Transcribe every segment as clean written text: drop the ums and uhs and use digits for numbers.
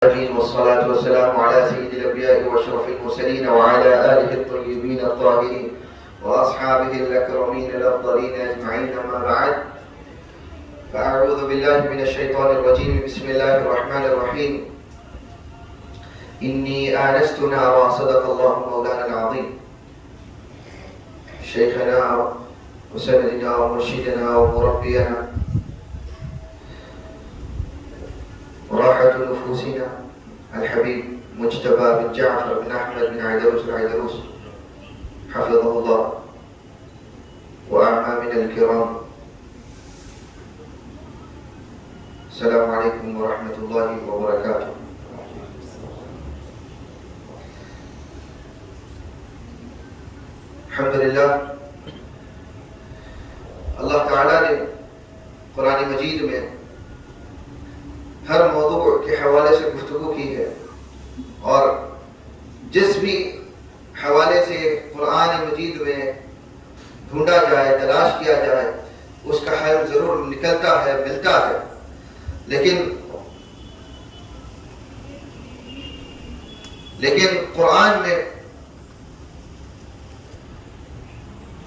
والصلاة والسلام على سيد الأنبياء وأشرف المرسلين وعلى آله الطيبين الطاهرين وأصحابه الأكرمين الأفضلين أجمعين، أما بعد، فأعوذ بالله من الشيطان الرجيم. بسم الله الرحمن الرحيم. إني آنست نارا، صدق الله مولانا العظيم. شيخنا وسندنا ومرشدنا ومربينا وراحة نفوسنا الحبيب مجتبى بن جعفر بن أحمد بن عيدروس العيدروس حفظه الله، وأعمامنا الكرام، السلام عليكم ورحمة الله وبركاته. الحمدللہ، اللہ تعالیٰ نے قرآن مجید میں ہر موضوع کے حوالے سے گفتگو کی ہے، اور جس بھی حوالے سے قرآن مجید میں ڈھونڈا جائے، تلاش کیا جائے، اس کا حل ضرور نکلتا ہے، ملتا ہے. لیکن قرآن میں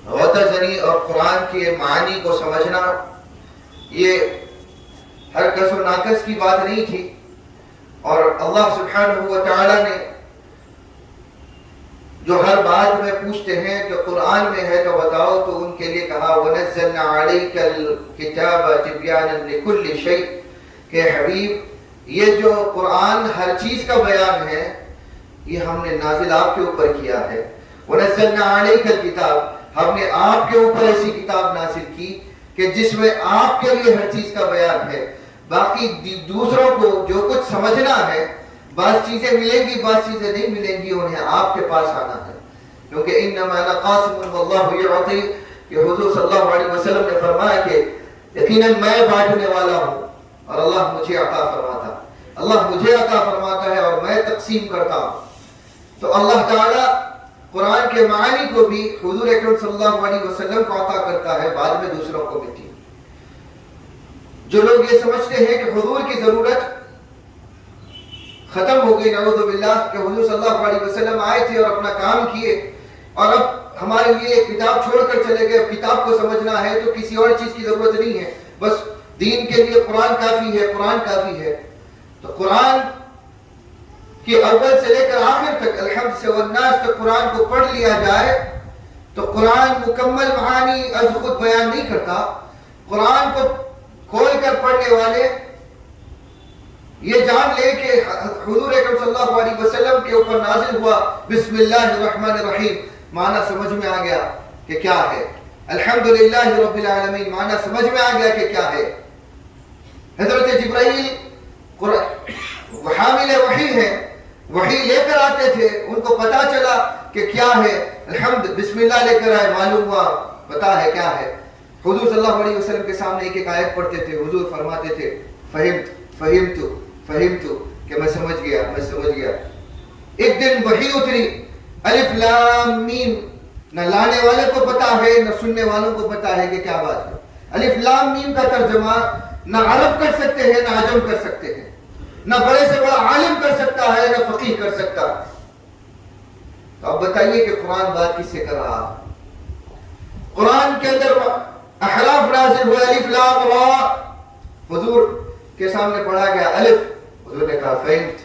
غوطہ زنی اور قرآن کے معانی کو سمجھنا یہ ہر کس و ناقص کی بات نہیں تھی، اور اللہ سبحانہ و تعالی نے جو ہر بات میں پوچھتے ہیں کہ قرآن میں ہے تو بتاؤ، تو ان کے لیے کہا وَنَزَّلْنَا عَلَيْكَ الْكِتَابَ تِبْيَانًا لِكُلِّ شَيْءٍ، کہ حبیب یہ جو قرآن ہر چیز کا بیان ہے، یہ ہم نے نازل آپ کے اوپر کیا ہے. وَنَزَّلْنَا عَلَيْكَ الْكِتَابَ، ہم نے آپ کے اوپر ایسی کتاب نازل کی کہ جس میں آپ کے لیے ہر چیز کا بیان ہے. باقی دوسروں کو جو کچھ سمجھنا ہے، بعض چیزیں ملیں گی، بعض چیزیں نہیں ملیں گی، انہیں آپ کے پاس آنا ہے، کیونکہ انما انا قاسم واللہ یعطی، کہ حضور صلی اللہ علیہ وسلم نے فرمایا کہ یقیناً میں بانٹنے والا ہوں اور اللہ مجھے عطا فرماتا ہے، اللہ مجھے عطا فرماتا ہے اور میں تقسیم کرتا ہوں. تو اللہ تعالیٰ قرآن کے معانی کو بھی حضور اکرم صلی اللہ علیہ وسلم کو عطا کرتا ہے، بعد میں دوسروں کو ملتی ہے. جو لوگ یہ سمجھتے ہیں کہ حضور کی ضرورت ختم ہو گئی، نعوذ باللہ، کہ حضور صلی اللہ علیہ وسلم آئے تھے اور اپنا کام کیے اور اب ہمارے لیے کتاب چھوڑ کر چلے گئے، کتاب کو سمجھنا ہے تو کسی اور چیز کی ضرورت نہیں ہے، بس دین کے لیے قرآن کافی ہے، قرآن کافی ہے. تو قرآن کہ اول سے لے کر آخر تک الحمد سے والناس تک قرآن کو پڑھ لیا جائے تو قرآن مکمل معانی از خود بیان نہیں کرتا. قرآن کو کھول کر پڑھنے والے یہ جان لے کہ حضور اکرم صلی اللہ علیہ وسلم کے اوپر نازل ہوا بسم اللہ الرحمن الرحیم، معنی سمجھ میں آ گیا کہ کیا ہے. الحمدللہ رب العالمین، معنی سمجھ میں آ گیا کہ کیا ہے. حضرت جبرائیل حامل وحی ہے، وحی لے کر آتے تھے، ان کو پتا چلا کہ کیا ہے، الحمد بسم اللہ لے کر آئے، معلوم ہوا پتا ہے کیا ہے. حضور صلی اللہ علیہ وسلم کے سامنے ایک ایک آیت پڑھتے تھے، حضور فرماتے تھے فہمت کہ میں سمجھ گیا. ایک دن وحی اتری، الف لام میم، نہ لانے والے کو پتا ہے نہ سننے والوں کو پتا ہے کہ کیا بات ہے. الف لام میم کا ترجمہ نہ عرب کر سکتے ہیں نہ عجم کر سکتے ہیں، نہ بڑے سے بڑا عالم کر سکتا ہے نہ فقیہ کر سکتا ہے. تو اب بتائیے کہ قرآن بات کس سے کر رہا؟ قرآن کے اندر احراف نازل ہوئے، الف لام را، حضور کے سامنے پڑھا گیا الف، حضور نے کہا فہمت،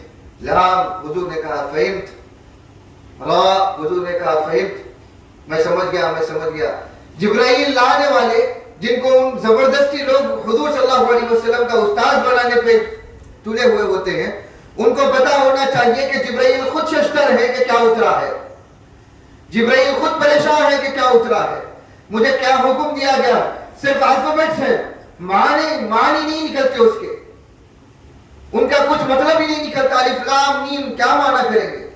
لام، حضور نے کہا فہمت، را، حضور نے کہا فہمت، میں سمجھ گیا. جبرائیل لانے والے جن کو زبردستی لوگ حضور صلی اللہ علیہ وسلم کا استاد بنانے پہ تلے ہوئے ہوتے ہیں، ان کو پتا ہونا چاہیے کہ جبرائیل خود ششتر ہے کہ کیا اترا ہے، جبرائیل خود پریشان ہے کہ کیا اترا ہے، مجھے کیا حکم دیا گیا. صرف الفابیٹس ہیں، معنی نہیں نکلتے اس کے، ان کا کچھ مطلب ہی نہیں نکلتا. الف لام میم کیا معنی کریں گے؟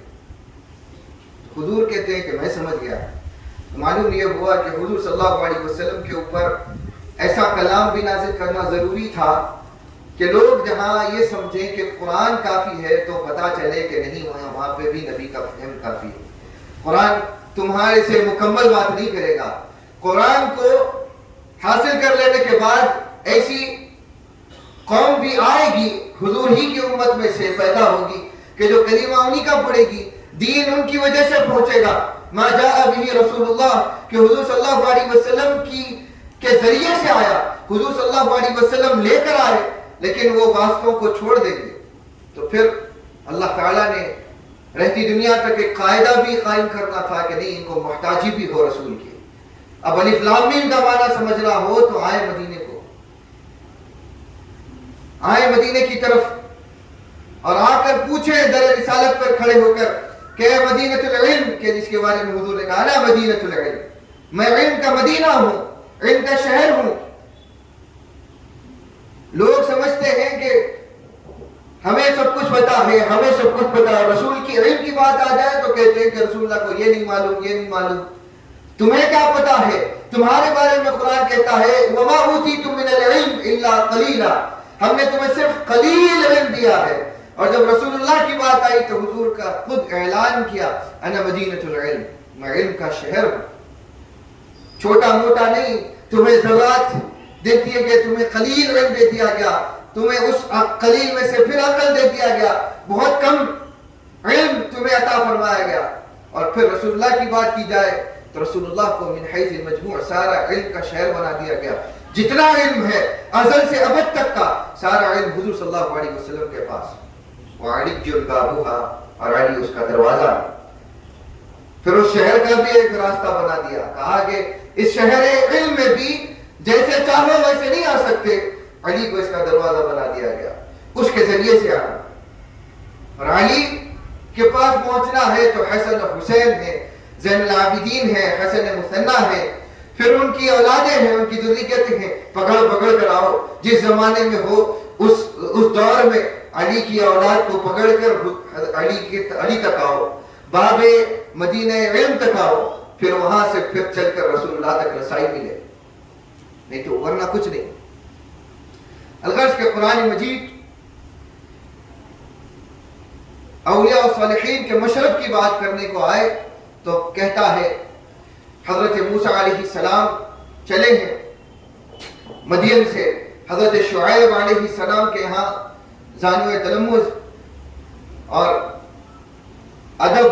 حضور کہتے ہیں کہ میں سمجھ گیا. معلوم یہ ہوا کہ حضور صلی اللہ علیہ وسلم کے اوپر ایسا کلام بھی نازل کرنا ضروری تھا کہ لوگ جہاں یہ سمجھیں کہ قرآن کافی ہے تو پتا چلے کہ نہیں، وہاں پہ بھی نبی کا فہم کافی ہے. قرآن تمہارے سے مکمل بات نہیں کرے گا. قرآن کو حاصل کر لینے کے بعد ایسی قوم بھی آئے گی حضور ہی کی امت میں سے پیدا ہوگی کہ جو کلمہ انہی کا پڑھے گی، دین ان کی وجہ سے پہنچے گا۔ ما جاء به رسول اللہ، کہ حضور صلی اللہ علیہ وسلم کے ذریعے سے آیا، حضور صلی اللہ علیہ وسلم لے کر آئے، لیکن وہ واسطوں کو چھوڑ دیں گے۔ تو پھر اللہ تعالیٰ نے رہتی دنیا تک ایک قاعدہ بھی قائم کرنا تھا کہ نہیں، ان کو محتاجی بھی ہو رسول کی۔ اب الف لام میم کا معنی سمجھنا ہو تو آئے مدینے کو، آئے مدینے کی طرف اور آ کر پوچھیں در رسالت پر کھڑے ہو کر کہ مدینۃ العلم، کہ جس کے بارے میں حضور نے کہا نا مدینۃ العلم، میں علم کا مدینہ ہوں، علم کا شہر ہوں۔ لوگ سمجھتے ہیں کہ ہمیں سب کچھ پتا ہے، ہمیں سب کچھ پتا ہے، رسول کی علم کی بات آ جائے تو کہتے ہیں کہ رسول اللہ کو یہ نہیں معلوم، یہ نہیں معلوم۔ تمہیں کیا پتا ہے؟ تمہارے بارے میں قرآن کہتا ہے وَمَا أُوتِيتُم مِّنَ الْعِلْمِ إِلَّا قَلِيلًا، ہم نے تمہیں صرف قلیل علم دیا ہے۔ اور جب رسول اللہ کی بات آئی تو حضور کا خود اعلان کیا انا مدینۃ العلم، میں علم کا شہر ہوں۔ چھوٹا موٹا نہیں، تمہیں ذرات دیتی ہے کہ تمہیں قلیل علم دے دیا گیا، تمہیں اس قلیل میں سے پھر عقل دے دیا گیا، بہت کم علم تمہیں عطا فرمایا گیا۔ اور پھر رسول اللہ کی بات کی جائے تو رسول اللہ کو من حیث المجموع سارا علم کا شہر بنا دیا گیا۔ جتنا علم ہے ازل سے ابد تک کا سارا علم حضور صلی اللہ علیہ وسلم کے پاس، وعلی بابوہا، اور علی اس کا دروازہ۔ پھر اس شہر کا بھی ایک راستہ بنا دیا، کہا کہ اس شہر علم میں بھی جیسے چاہو ویسے نہیں آ سکتے، علی کو اس کا دروازہ بنا دیا گیا، اس کے ذریعے سے آنا۔ اور علی کے پاس پہنچنا ہے تو حسن و حسین ہے، زین العابدین ہے، حسن مثنیٰ ہے، پھر ان کی اولادیں ہیں، ان کی ذریتیں ہیں، پکڑ پکڑ کر آؤ۔ جس زمانے میں ہو اس دور میں علی کی اولاد کو پکڑ کر علی تک آؤ، باب مدینہ علم تک آؤ، پھر وہاں سے پھر چل کر رسول اللہ تک رسائی ملے، نہیں تو ورنہ کچھ نہیں۔ الغرض کہ قرآن مجید اولیاء و صالحین کے مشرب کی بات کرنے کو آئے تو کہتا ہے حضرت موسیٰ علیہ السلام چلے ہیں مدین سے، حضرت شعیب علیہ السلام کے ہاں زانو تلمذ اور ادب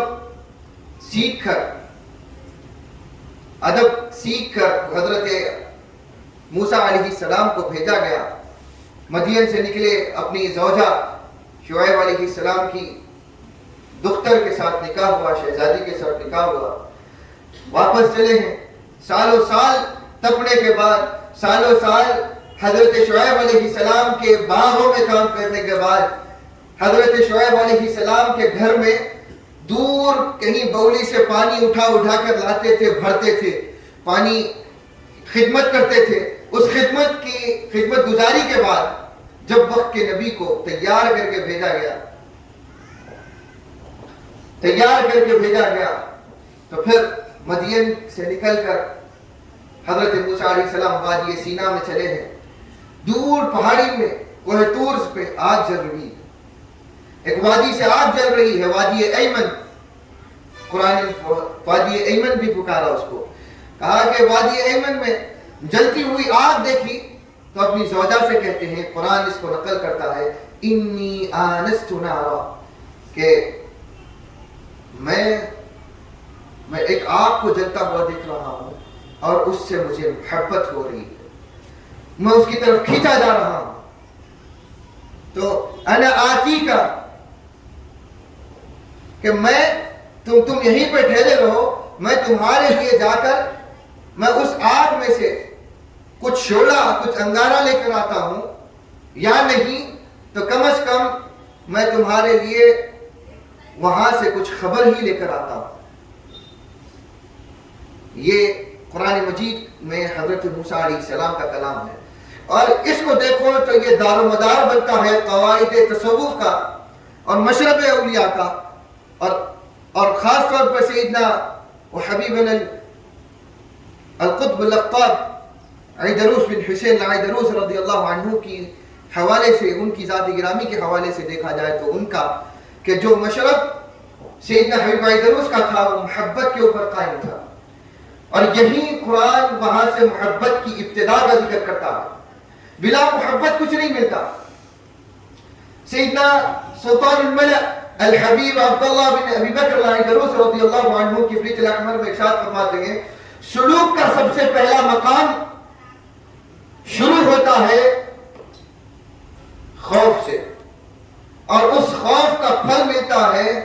سیکھ کر حضرت موسیٰ علیہ السلام کو بھیجا گیا۔ مدین سے نکلے، اپنی زوجہ شعیب علیہ السلام کی دختر کے ساتھ نکاح ہوا، شہزادی کے ساتھ نکاح ہوا، واپس چلے ہیں۔ سالوں سال تپنے کے بعد، سالوں سال حضرت شعیب علیہ السلام کے باغوں میں کام کرنے کے بعد، حضرت شعیب علیہ السلام کے گھر میں دور کہیں بولی سے پانی اٹھا کر لاتے تھے، بھرتے تھے، پانی خدمت کرتے تھے۔ اس خدمت گزاری کے بعد جب وقت کے نبی کو تیار کر کے بھیجا گیا تو پھر مدین سے نکل کر حضرت موسیٰ علیہ السلام وادی سینا میں چلے ہیں۔ دور پہاڑی میں کوہ طور پہ آگ جل رہی ہے، ایک وادی سے آگ جل رہی ہے، وادی ایمن، قرآن وادی ایمن بھی پکارا اس کو، کہا کہ وادی ایمن میں جلتی ہوئی آگ دیکھی تو اپنی زوجہ سے کہتے ہیں، قرآن اس کو نقل کرتا ہے، انی آنست نارا، کہ میں ایک آگ کو جلتا ہوا دیکھ رہا ہوں اور اس سے مجھے محبت ہو رہی ہے، میں اس کی طرف کھینچا جا رہا ہوں۔ تو انا آتی کا، کہ تم یہیں پہ ٹھہرے رہو، میں تمہارے لیے جا کر میں اس آگ میں سے کچھ شعلہ، کچھ انگارہ لے کر آتا ہوں، یا نہیں تو کم از کم میں تمہارے لیے وہاں سے کچھ خبر ہی لے کر آتا ہوں۔ یہ قرآن مجید میں حضرت موسیٰ علیہ السلام کا کلام ہے، اور اس کو دیکھو تو یہ دار و مدار بنتا ہے قواعد تصوف کا اور مشرب اولیاء کا، اور خاص طور پر سیدنا و حبیبنا القطب الاقطاب عیدروس بن حسین عیدروس رضی اللہ عنہ کی حوالے سے، ان کی ذات گرامی کے حوالے سے دیکھا جائے تو ان کا کہ جو مشرب سیدنا حبیب عیدروس کا تھا وہ محبت کے اوپر قائم تھا، اور یہی قرآن وہاں سے محبت کی ابتدا کا ذکر کرتا ہے۔ بلا محبت کچھ نہیں ملتا۔ سیدنا سلطان الملأ الحبیب عبداللہ بن ابی بکر العنکروس رضی اللہ عنہ کی بیت الاحمر میں ارشاد فرماتے ہیں سلوک کا سب سے پہلا مقام شروع ہوتا ہے خوف سے، اور اس خوف کا پھل ملتا ہے،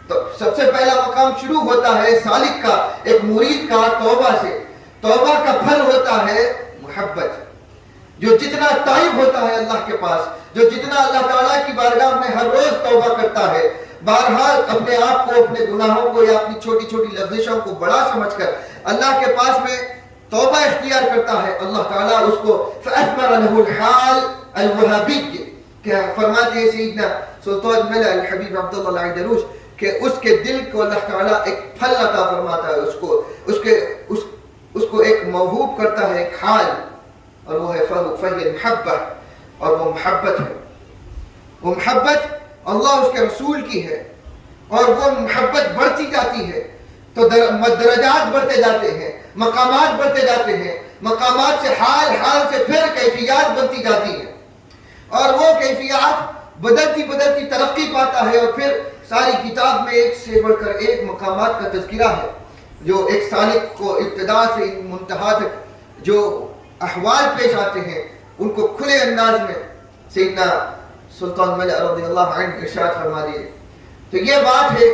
تو سب سے پہلا مقام شروع ہوتا ہے سالک کا، ایک مرید کا توبہ سے، توبہ کا پھل ہوتا ہے محبت۔ جو جتنا تائب ہوتا ہے اللہ کے پاس، جو جتنا اللہ تعالیٰ کی بارگاہ میں ہر روز توبہ کرتا ہے، بہرحال اپنے آپ کو، اپنے گناہوں کو یا اپنی چھوٹی چھوٹی لغزشوں کو بڑا سمجھ کر اللہ کے پاس میں توبہ اختیار کرتا ہے، اللہ تعالیٰ اس کو فَأَثْمَرَ لَهُ الْحَالِ الْوَهَابِيِّ کہ فرماتے ہیں سیدنا سلطان الملأ الحبیب عبداللہ العنکروس کہ اس کے دل کو اللہ تعالیٰ ایک پھل عطا فرماتا ہے، اس کو ایک موہوب کرتا ہے، ایک حال، اور وہ ہے فہی محبت، اور وہ محبت ہے، وہ محبت اللہ اس کے رسول کی ہے، اور وہ محبت بڑھتی جاتی ہے تو درجات بڑھتے جاتے ہیں، مقامات بڑھتے جاتے ہیں، مقامات سے حال سے پھر کیفیات بنتی جاتی ہیں، اور وہ کیفیات بدلتی ترقی پاتا ہے، اور پھر ساری کتاب میں ایک سے بڑھ کر ایک مقامات کا تذکرہ ہے جو ایک سالک کو ابتدا سے منتہا تک جو احوال پیش آتے ہیں ان کو کھلے انداز میں سیدنا سلطان ملأ رضی اللہ عنہ ارشاد فرما دیے۔ تو یہ بات ہے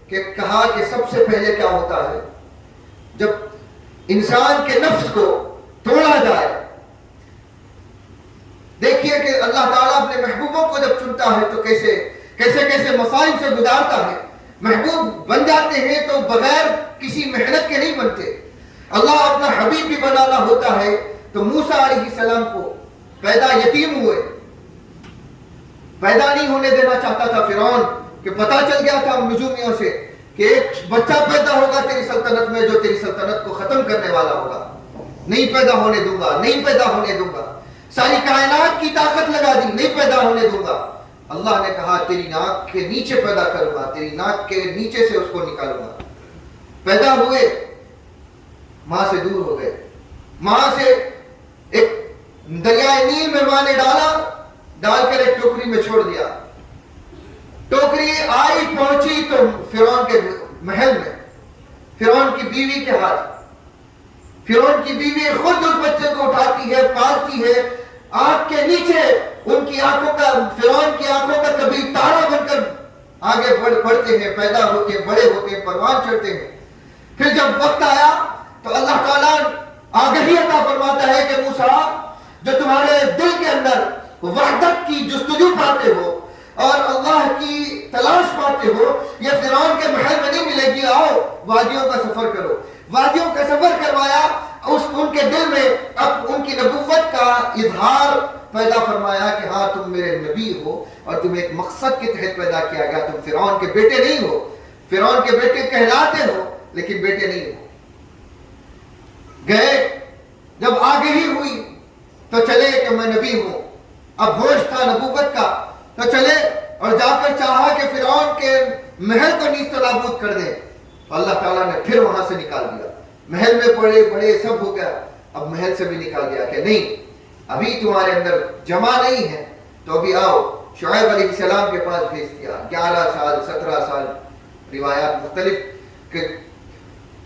کہ کہا کہ سب سے پہلے کیا ہوتا ہے جب انسان کے نفس کو توڑا جائے۔ دیکھیے کہ اللہ تعالیٰ اپنے محبوبوں کو جب چنتا ہے تو کیسے مسائل سے گزارتا ہے۔ محبوب بن جاتے ہیں تو بغیر کسی محنت کے نہیں بنتے۔ اللہ اپنا حبیب بھی بنانا ہوتا ہے تو موسیٰ علیہ السلام کو پیدا یتیم ہوئے، پیدا نہیں ہونے دینا چاہتا تھا فرعون، کہ پتہ چل گیا تھا نجومیوں سے کہ ایک بچہ پیدا ہوگا تیری سلطنت میں جو تیری سلطنت کو ختم کرنے والا ہوگا، نہیں پیدا ہونے دوں گا، ساری کائنات کی طاقت لگا دی، نہیں پیدا ہونے دوں گا۔ اللہ نے کہا تیری ناک کے نیچے پیدا کروں گا، تیری ناک کے نیچے سے اس کو نکالوں گا۔ پیدا ہوئے، ماں سے دور ہو گئے، ماں سے ایک دریائے نیل میں ماں نے ڈال کر ایک ٹوکری میں چھوڑ دیا۔ ٹوکری آئی پہنچی تو فرعون کے محل میں، فرعون کی بیوی کے ہاتھ، فرعون کی بیوی خود اس بچے کو اٹھاتی ہے، پالتی ہے، آنکھ کے نیچے ان کی آنکھوں کا، فرعون کی آنکھوں کا کبھی تارا بن کر آگے بڑھتے ہیں، پیدا ہوتے ہیں، بڑے ہوتے ہیں، پروان چڑھتے ہیں۔ پھر جب وقت آیا تو اللہ تعالیٰ آگہی عطا فرماتا ہے کہ موسیٰ جو تمہارے دل کے اندر وحدت کی جستجو پاتے ہو اور اللہ کی تلاش پاتے ہو، یہ فرعون کے محل میں نہیں ملے گی، آؤ وادیوں کا سفر کرو۔ وادیوں کا سفر کروایا، ان کے دل میں اب ان کی نبوت کا اظہار پیدا فرمایا کہ ہاں تم میرے نبی ہو اور تم ایک مقصد کے تحت پیدا کیا گیا، تم فرعون کے بیٹے نہیں ہو، فرعون کے بیٹے کہلاتے ہو لیکن بیٹے نہیں ہو۔ گئے، جب آگہی ہوئی تو چلے کہ میں نبی ہوں، اب ہوش تھا نبوت کا تو چلے اور جا کر چاہا کہ فرعون کے محل کو نیست و نابود کر دے، تو اللہ تعالیٰ نے پھر وہاں سے نکال دیا۔ محل میں بڑے سب ہو گیا، اب محل سے بھی نکال دیا کہ نہیں، ابھی تمہارے اندر جمع نہیں ہے تو ابھی آؤ۔ شعیب علیہ السلام کے پاس بھیج دیا، 11 سال 17 سال روایات مختلف کہ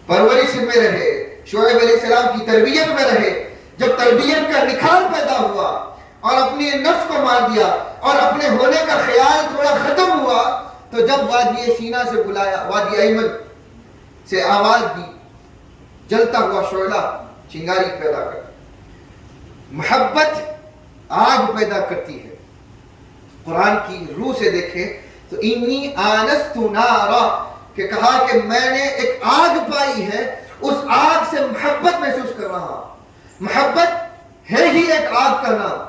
پرورش میں رہے، شعیب علیہ السلام کی تربیت میں رہے۔ جب تربیت کا نکھار پیدا ہوا اور اپنے نفس کو مار دیا اور اپنے ہونے کا خیال تھوڑا ختم ہوا تو جب وادی سینا سے بلایا، وادی ایمن سے آواز دی، جلتا ہوا شعلہ چنگاری پیدا کر۔ محبت آگ پیدا کرتی ہے۔ قرآن کی روح سے دیکھیں تو انی آنست نارا کہ کہا کہ میں نے ایک آگ پائی ہے، اس آگ سے محبت محسوس کر رہا ہوں۔ محبت ہے ہی ایک آگ کا نام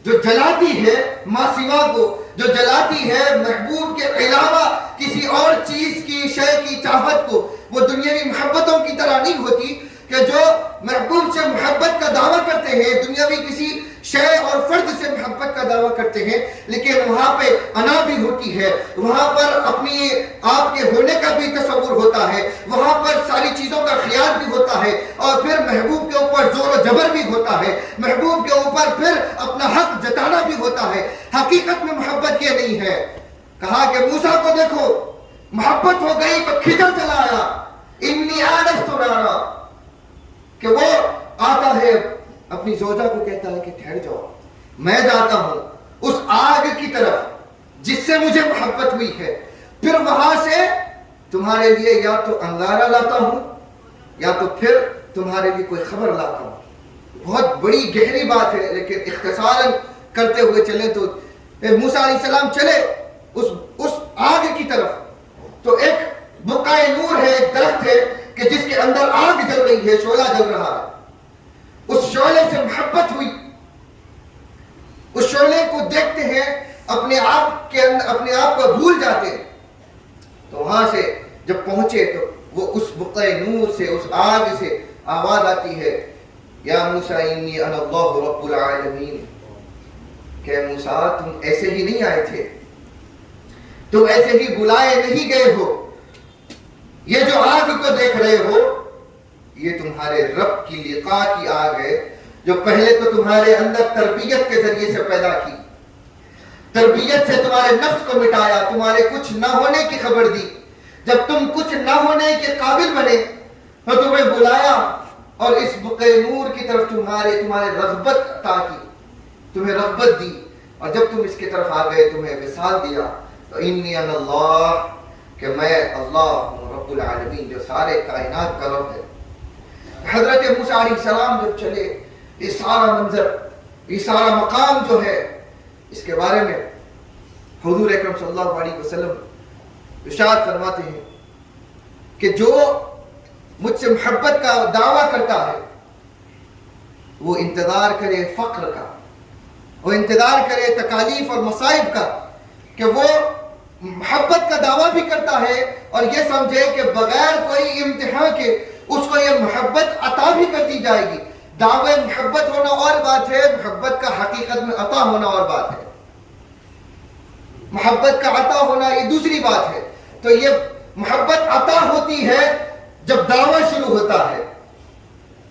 جو جلاتی ہے ماں سوا کو، جو جلاتی ہے محبوب کے علاوہ کسی اور چیز کی، شے کی چاہت کو۔ وہ دنیاوی محبتوں کی طرح نہیں ہوتی کہ جو محبوب سے محبت کا دعویٰ کرتے ہیں، دنیاوی کسی شے اور فرد سے محبت کا دعویٰ کرتے ہیں، لیکن وہاں پہ انا بھی ہوتی ہے، وہاں پر اپنی آپ کے ہونے کا بھی تصور ہوتا ہے، وہاں پر ساری چیزوں کا خیال بھی ہوتا ہے، اور پھر محبوب کے اوپر زور و جبر بھی ہوتا ہے، محبوب کے اوپر پھر اپنا حق جتانا بھی ہوتا ہے۔ حقیقت میں محبت یہ نہیں ہے۔ کہا کہ موسیٰ کو دیکھو، محبت ہو گئی تو کھچا چلا آیا، انی آنست نارا، کہ وہ آتا ہے اپنی زوجہ کو کہتا ہے کہ ٹھہر جاؤ، میں جاتا ہوں اس آگ کی طرف جس سے مجھے محبت ہوئی ہے، پھر وہاں سے تمہارے لیے یا تو انگارہ لاتا ہوں یا تو پھر تمہارے لیے کوئی خبر لاتا ہوں۔ بہت بڑی گہری بات ہے، لیکن اختصاراً کرتے ہوئے چلے تو موسیٰ علیہ السلام چلے اس آگ کی طرف، تو ایک بقعہ نور ہے، ایک درخت ہے کہ جس کے اندر آگ جل رہی ہے، شعلہ جل رہا ہے، اس شعلے سے محبت ہوئی۔ اس شعلے کو دیکھتے ہیں، اپنے آپ کو بھول جاتے ہیں۔ تو وہاں سے جب پہنچے تو وہ اس بقعہ نور سے، اس آگ سے آواز آتی ہے، یا موسیٰ انی انا اللہ رب العالمین، کہ موسیٰ تم ایسے ہی نہیں آئے تھے، تم ایسے ہی بلائے نہیں گئے ہو، یہ جو آگ کو دیکھ رہے ہو یہ تمہارے رب کی لقاء کی آگ ہے، جو پہلے تو تمہارے اندر تربیت کے ذریعے سے پیدا کی، تربیت سے تمہارے نفس کو مٹایا، تمہارے کچھ نہ ہونے کی خبر دی، جب تم کچھ نہ ہونے کے قابل بنے تو تمہیں بلایا اور اس بقعہ نور کی طرف تمہارے رغبت عطا کی، تمہیں رغبت دی، اور جب تم اس کی طرف آ گئے تمہیں وصال دیا، تو انی انا اللہ، کہ میں اللہ ہوں رب العالمین، جو سارے کائنات کا رب ہے۔ حضرت موسیٰ علیہ السلام جب چلے، یہ سارا منظر، یہ سارا مقام جو ہے، اس کے بارے میں حضور اکرم صلی اللہ علیہ وسلم ارشاد فرماتے ہیں کہ جو مجھ سے محبت کا دعویٰ کرتا ہے وہ انتظار کرے فقر کا، وہ انتظار کرے تکالیف اور مصائب کا، کہ وہ محبت کا دعویٰ بھی کرتا ہے اور یہ سمجھے کہ بغیر کوئی امتحان کے اس کو یہ محبت عطا بھی کر دی جائے گی۔ دعوے محبت ہونا اور بات ہے، محبت کا حقیقت میں عطا ہونا اور بات ہے۔ محبت کا عطا ہونا یہ دوسری بات ہے۔ تو یہ محبت عطا ہوتی ہے جب دعویٰ شروع ہوتا ہے۔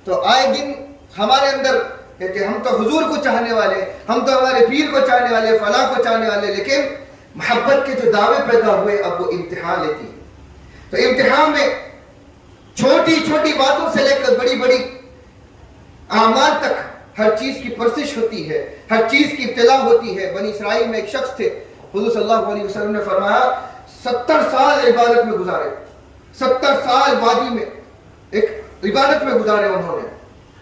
تو آئے دن ہمارے اندر کہتے ہم تو حضور کو چاہنے والے، ہم تو ہمارے پیر کو چاہنے والے، فلاں کو چاہنے والے، لیکن محبت کے جو دعوے پیدا ہوئے اب وہ امتحان لیتی ہے۔ تو امتحان میں چھوٹی چھوٹی باتوں سے لے کر بڑی بڑی اعمال تک ہر چیز کی پرسش ہوتی ہے، ہر چیز کی ابتلا ہوتی ہے۔ بنی اسرائیل میں ایک شخص تھے، حضور صلی اللہ علیہ وسلم نے فرمایا 70 سال عبادت میں گزارے، 70 سال وادی میں ایک عبادت میں گزارے انہوں نے،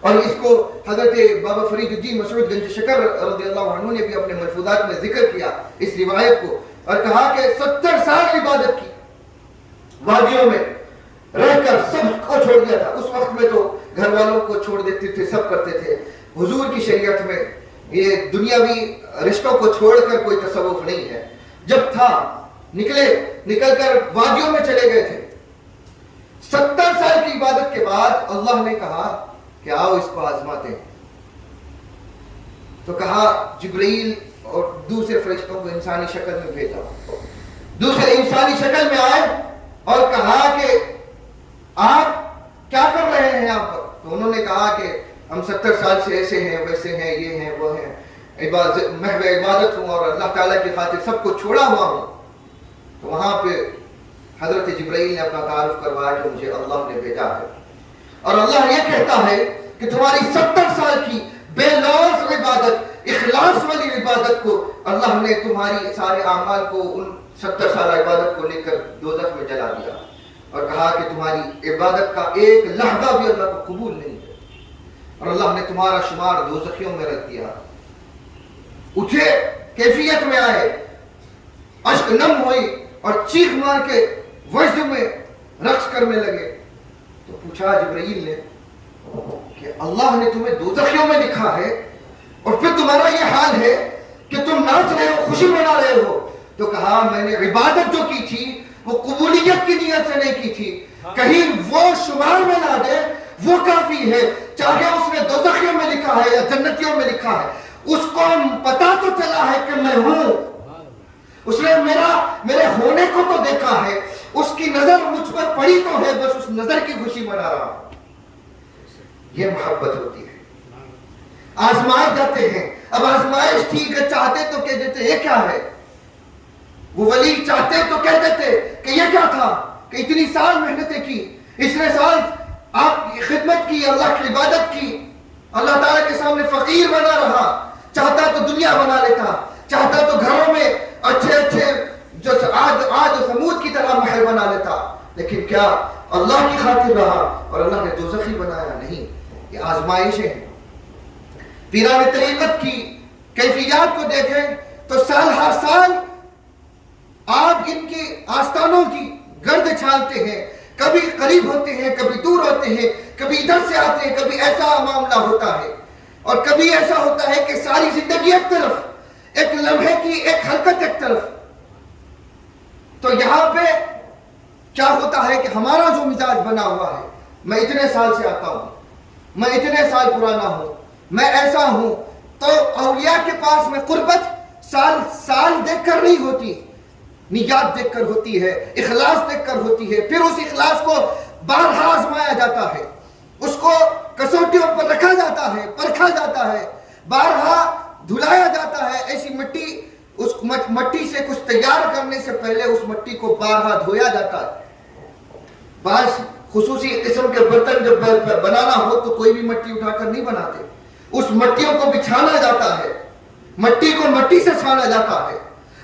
اور اس کو حضرت بابا فرید الدین مسعود گنج شکر رضی اللہ عنہ نے بھی اپنے ملفوظات میں ذکر کیا اس روایت کو، اور کہا کہ 70 سال عبادت کی، وادیوں میں رہ کر سب کو چھوڑ دیا تھا۔ اس وقت میں تو گھر والوں کو چھوڑ دیتے تھے، سب کرتے تھے۔ حضور کی شریعت میں یہ دنیاوی رشتوں کو چھوڑ کر کوئی تصوف نہیں ہے۔ جب تھا نکل کر وادیوں میں چلے گئے تھے۔ 70 سال کی عبادت کے بعد اللہ نے کہا کہ آؤ اس کو آزماتے ہیں۔ تو کہا جبرائیل اور دوسرے فرشتوں کو انسانی شکل میں بھیجا، دوسرے انسانی شکل میں آئے اور کہا کہ آپ کیا کر رہے ہیں یہاں پر؟ تو انہوں نے کہا کہ ہم 70 سال سے ایسے ہیں، ویسے ہیں، یہ ہیں، وہ ہیں، محض عبادت ہوں اور اللہ تعالیٰ کی خاطر سب کو چھوڑا ہوا ہوں۔ تو وہاں پہ حضرت جبرائیل نے اپنا تعارف کروایا کہ مجھے اللہ نے بھیجا ہے، اور اللہ یہ کہتا ہے کہ تمہاری 70 سال کی بے لوث عبادت، اخلاص والی عبادت کو اللہ نے تمہاری سارے اعمال کو ان 70 سال عبادت کو لے کر دوزخ میں جلا دیا، اور کہا کہ تمہاری عبادت کا ایک لحظہ بھی اللہ کو قبول نہیں ہے، اور اللہ نے تمہارا شمار دوزخیوں میں رکھ دیا۔ اٹھے، کیفیت میں آئے، اشک نم ہوئی اور چیخ مار کے وجد میں رقص کرنے لگے۔ تو پوچھا جبرائیل نے کہ اللہ نے تمہیں دوزخیوں میں لکھا ہے اور پھر تمہارا یہ حال ہے کہ تم ناچ رہے ہو، خوشی منا رہے ہو؟ تو کہا میں نے عبادت جو کی تھی وہ قبولیت کی نیت سے نہیں کی تھی، کہیں وہ شمار میں نہ دے وہ کافی ہے، چاہے اس نے دوزخیوں میں لکھا ہے یا جنتیوں میں لکھا ہے، اس کو پتا تو چلا ہے کہ میں ہوں، اس نے میرے ہونے کو تو دیکھا ہے، اس کی نظر مجھ پر پڑی تو ہے، بس اس نظر کی خوشی منا رہا ہوں۔ یہ محبت ہوتی ہے۔ آزمائے جاتے ہیں، اب آزمائش ٹھیک ہے، چاہتے تو کہہ دیتے یہ کیا ہے، وہ ولی چاہتے تو کہہ دیتے کہ یہ کیا تھا، کہ اتنی سال محنتیں کی، اتنے سال آپ کی خدمت کی، اللہ کی عبادت کی، اللہ تعالیٰ کے سامنے فقیر بنا رہا، چاہتا تو دنیا بنا لیتا، چاہتا تو گھروں میں اچھے جو آج سمود کی طرح محل بنا لیتا، لیکن کیا اللہ کی خاطر رہا اور اللہ نے دوزخی بنایا؟ نہیں، یہ آزمائشیں ہیں۔ پیران طریقت کی کیفیات کو دیکھیں تو سال ہر سال آپ ان کے آستانوں کی گرد چھانتے ہیں، کبھی قریب ہوتے ہیں، کبھی دور ہوتے ہیں، کبھی ادھر سے آتے ہیں، کبھی ایسا معاملہ ہوتا ہے، اور کبھی ایسا ہوتا ہے کہ ساری زندگی ایک طرف، ایک لمحے کی ایک حرکت ایک طرف۔ تو یہاں پہ کیا ہوتا ہے کہ ہمارا جو مزاج بنا ہوا ہے، میں اتنے سال سے آتا ہوں، میں اتنے سال پرانا ہوں، میں ایسا ہوں، تو اولیاء کے پاس میں قربت سال دیکھ کر نہیں ہوتی، نیات دیکھ کر ہوتی ہے، اخلاص دیکھ کر ہوتی ہے۔ پھر اس اخلاص کو بارہا آزمایا جاتا ہے، اس کو کسوٹیوں پر رکھا جاتا ہے، پرکھا جاتا ہے، بارہا دھلایا جاتا ہے۔ ایسی اس مٹی سے کچھ تیار کرنے سے پہلے اس مٹی کو بارہا دھویا جاتا ہے۔ بعض خصوصی قسم کے برتن جب بنانا ہو تو کوئی بھی مٹی اٹھا کر نہیں بناتے، اس مٹیوں کو بچھانا جاتا ہے، مٹی کو مٹی سے چھانا جاتا ہے،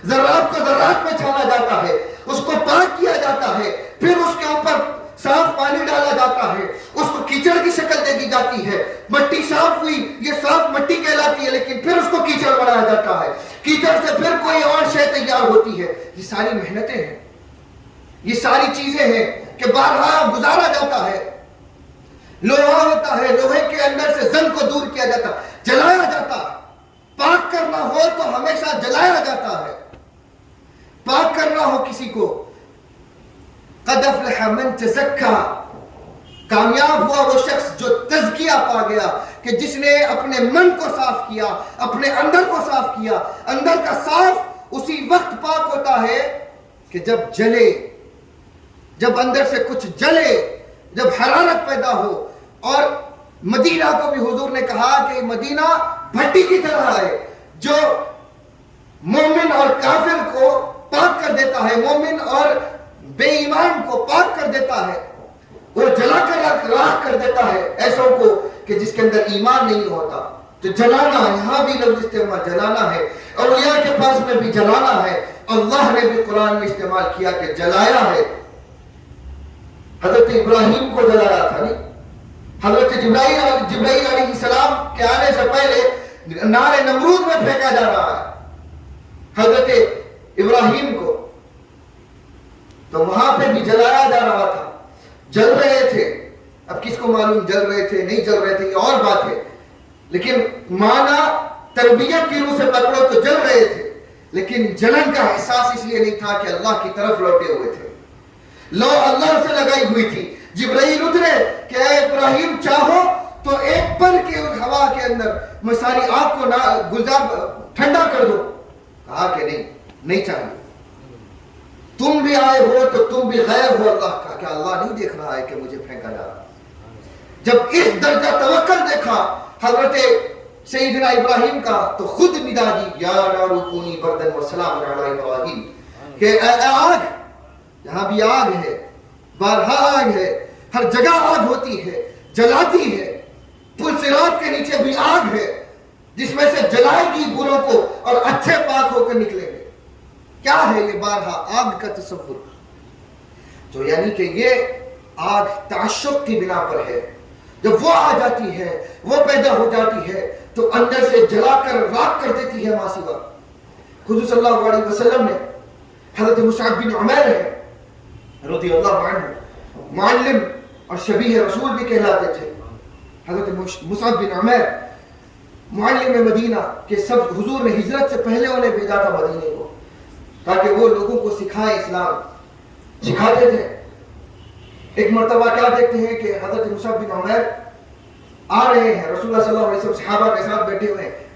ذرات کو ذرات میں چھانا جاتا ہے، اس کو پاک کیا جاتا ہے، پھر اس کے اوپر صاف پانی ڈالا جاتا ہے، اس کو کیچڑ کی شکل دے دی جاتی ہے، مٹی صاف ہوئی، یہ صاف مٹی کہلاتی ہے، لیکن پھر اس کو کیچڑ بنایا جاتا ہے، کیچڑ سے پھر کوئی اور شے تیار ہوتی ہے۔ یہ ساری محنتیں ہیں، یہ ساری چیزیں ہیں کہ بارہا گزارا جاتا ہے۔ لوہا ہوتا ہے، لوہے کے اندر سے زنگ کو دور کیا جاتا، جلایا جاتا، پاک کرنا ہو تو ہمیشہ جلایا جاتا ہے۔ پاک کرنا ہو کسی کو، قد افلح من تزکا، کامیاب ہوا وہ شخص جو تزکیہ پا گیا، کہ جس نے اپنے من کو صاف کیا، اپنے اندر کو صاف کیا۔ اندر کا صاف اسی وقت پاک ہوتا ہے کہ جب جلے، جب اندر سے کچھ جلے، جب حرارت پیدا ہو۔ اور مدینہ کو بھی حضور نے کہا کہ مدینہ بھٹی کی طرح ہے، جو مومن اور کافر کو پاک کر دیتا ہے، مومن اور بے ایمان کو پاک کر دیتا ہے، وہ جلا کر راکھ کر دیتا ہے ایسوں کو کہ جس کے اندر ایمان نہیں ہوتا۔ تو جلانا، یہاں بھی لفظ استعمال جلانا ہے، اولیاء کے پاس میں بھی جلانا ہے۔ اللہ نے بھی قرآن میں استعمال کیا کہ جلایا ہے۔ حضرت ابراہیم کو جلایا تھا، نہیں؟ حضرت جبرائیل علیہ السلام کے آنے سے پہلے نار نمرود میں پھینکا جا رہا ہے حضرت ابراہیم کو، تو وہاں پہ بھی جلایا جا رہا تھا، جل رہے تھے۔ اب کس کو معلوم جل رہے تھے نہیں جل رہے تھے، یہ اور بات ہے، لیکن معنی تربیت کی روح سے پکڑو تو جل رہے تھے، لیکن جلن کا احساس اس لیے نہیں تھا کہ اللہ کی طرف لوٹے ہوئے تھے، لو اللہ سے لگائی ہوئی تھی۔ جبرائیل اترے کہ اے ابراہیم چاہو تو ایک پل کے ہوا کے اندر میں ساری آگ کو گلزار ٹھنڈا کر دو۔ کہا کہ نہیں چاہیے، تم بھی آئے ہو تو تم بھی غیر ہو اللہ کا، کہ اللہ نہیں دیکھ رہا ہے کہ مجھے پھینکا جا رہا۔ جب اس درجہ توکل دیکھا حضرت سیدنا ابراہیم کا تو خود ندا دی، یا نار کونی بردن وسلام علی ابراہیم، کہ اے آگ، یہاں بھی آگ ہے، بارہا آگ ہے، ہر جگہ آگ ہوتی ہے، جلاتی ہے، پل صراط کے نیچے بھی آگ ہے جس میں سے جلائے گی بروں کو اور اچھے پاک ہو کر نکلیں گے۔ کیا ہے یہ بارہا آگ کا تصور؟ تو یعنی کہ یہ آگ تعشق کی بنا پر ہے، جب وہ آ جاتی ہے، وہ پیدا ہو جاتی ہے تو اندر سے جلا کر راکھ کر دیتی ہے ماسوا۔ حضور صلی اللہ علیہ وسلم نے حضرت مصعب بن عمیر ہے رضی اللہ عنہ، معلم اور شبیہ رسول بھی کہلاتے تھے۔ حضرت مصعب بن عمیر معلم مدینہ کے، سب حضور نے ہجرت سے پہلے انہیں بھیجا تھا مدینے کو تاکہ وہ لوگوں کو سکھائیں، اسلام سکھاتے تھے۔ ایک مرتبہ کیا دیکھتے ہیں کہ حضرت مصعب بن عمیر آ رہے ہیں، رسول اللہ صلی اللہ علیہ وسلم صحابہ کے ساتھ بیٹھے ہوئے ہیں،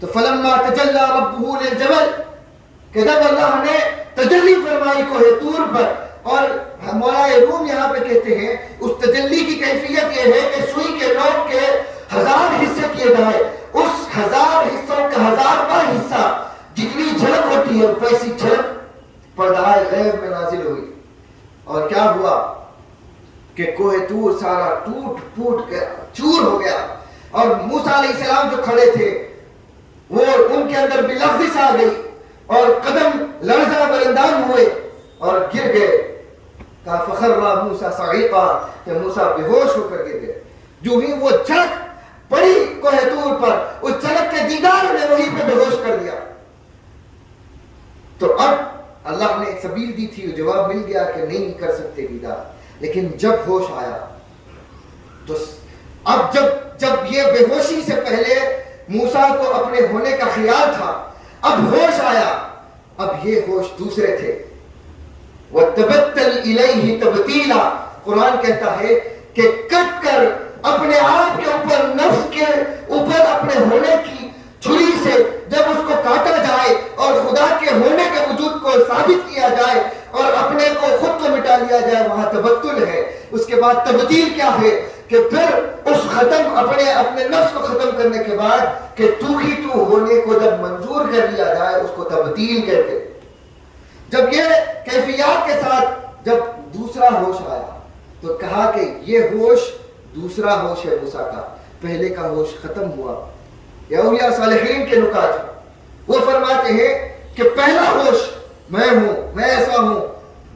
تو فلما تجلی ربہ للجبل کہ جب اللہ نے تجلی فرمائی کوہ طور پر، اور مولا روم یہاں پہ کہتے ہیں اس تجلی کی کیفیت یہ ہے کہ سوئی کے نوک کے 1000 حصے کیے جائے، اس 1000 حصوں کا 1000واں حصہ جتنی جھلک ہوتی ہے ویسی جھلک پردہ غیب میں نازل ہوئی. اور کیا ہوا کہ کوہ طور سارا ٹوٹ پھوٹ کے چور ہو گیا، اور موسیٰ علیہ السلام جو کھڑے تھے وہ ان کے اندر بھی لغزش آ گئی اور قدم لرزہ برندان ہوئے اور گر گئے. کہا فخر موسیٰ صعیقا کہ موسیٰ بے ہوش ہو کر گر گئے. جو ہی وہ جھلک پڑی کوہ طور پر، اس جھلک کے دیدار نے وہیں پہ بے ہوش کر دیا. تو اب اللہ نے سبیل دی تھی، جواب مل گیا کہ نہیں کر سکتے دیدار. لیکن جب ہوش آیا تو اب جب یہ بے ہوشی سے پہلے موسیٰ کو اپنے ہونے کا خیال تھا، اب ہوش آیا، اب یہ ہوش دوسرے تھے. وَتَبَتَّلْ إِلَيْهِ تَبْتِيلًا قرآن کہتا ہے کہ کٹ کر اپنے آپ کے اوپر، نفس کے اوپر اپنے ہونے کی چھری سے جب اس کو کاٹا جائے اور خدا کے ہونے کے وجود کو ثابت کیا جائے اور اپنے کو خود کو مٹا لیا جائے، وہاں تبتل ہے. اس کے بعد تبدیل کیا ہے کہ پھر اس ختم اپنے نفس کو ختم کرنے کے بعد کہ تو ہی تو ہونے کو جب منظور کر لیا جائے اس کو تبدیل کہتے. جب یہ کیفیات کے ساتھ جب دوسرا ہوش آیا تو کہا کہ یہ ہوش دوسرا ہوش ہے موسیٰ کا، پہلے کا ہوش ختم ہوا. یہ اولیاء صالحین کے نکات وہ فرماتے ہیں کہ پہلا ہوش میں ہوں، میں ایسا ہوں،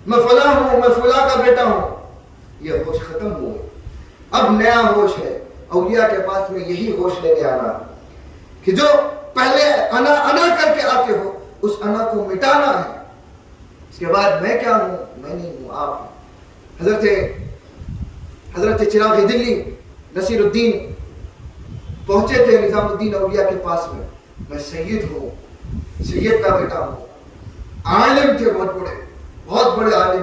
میں فلاں ہوں، میں فلاں کا بیٹا ہوں، یہ ہوش ختم ہوئے. اب نیا ہوش ہے. اولیاء کے پاس میں یہی ہوش لے کے آنا کہ جو پہلے انا کر کے آتے ہو اس انا کو مٹانا ہے. اس کے بعد میں کیا ہوں؟ میں نہیں ہوں، آپ. حضرت چراغ دلی نصیر الدین پہنچے تھے نظام الدین اولیاء کے پاس میں سید ہوں، سید کا بیٹا ہوں. عالم تھے، بہت بڑے عالم.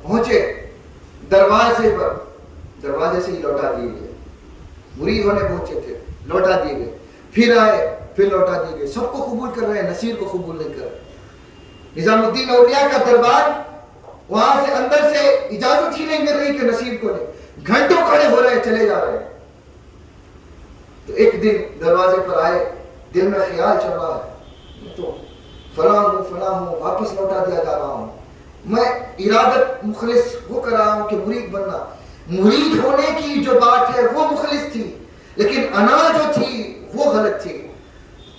پہنچے دروازے سے ہی لوٹا دیے گئے. مرید ہونے پہنچے تھے، لوٹا دیے گئے. پھر آئے، پھر لوٹا دیے گئے. سب کو قبول کر رہے ہیں، نصیر کو قبول نہیں کر رہے. نظام الدین اولیاء کا دربار، وہاں سے اندر سے اجازت ہی نہیں مل رہی کہ نصیر کو نہیں. گھنٹوں کھڑے ہو رہے ہیں، چلے جا رہے ہیں. تو ایک دن دروازے پر آئے، دل میں خیال چل رہا ہے میں تو فلاں ہوں، واپس لوٹا دیا جا رہا ہوں. میں ارادت مخلص وہ کر رہا ہوں کہ مرید بننا. مرید ہونے کی جو بات ہے وہ مخلص تھی، لیکن انا جو تھی وہ غلط تھی.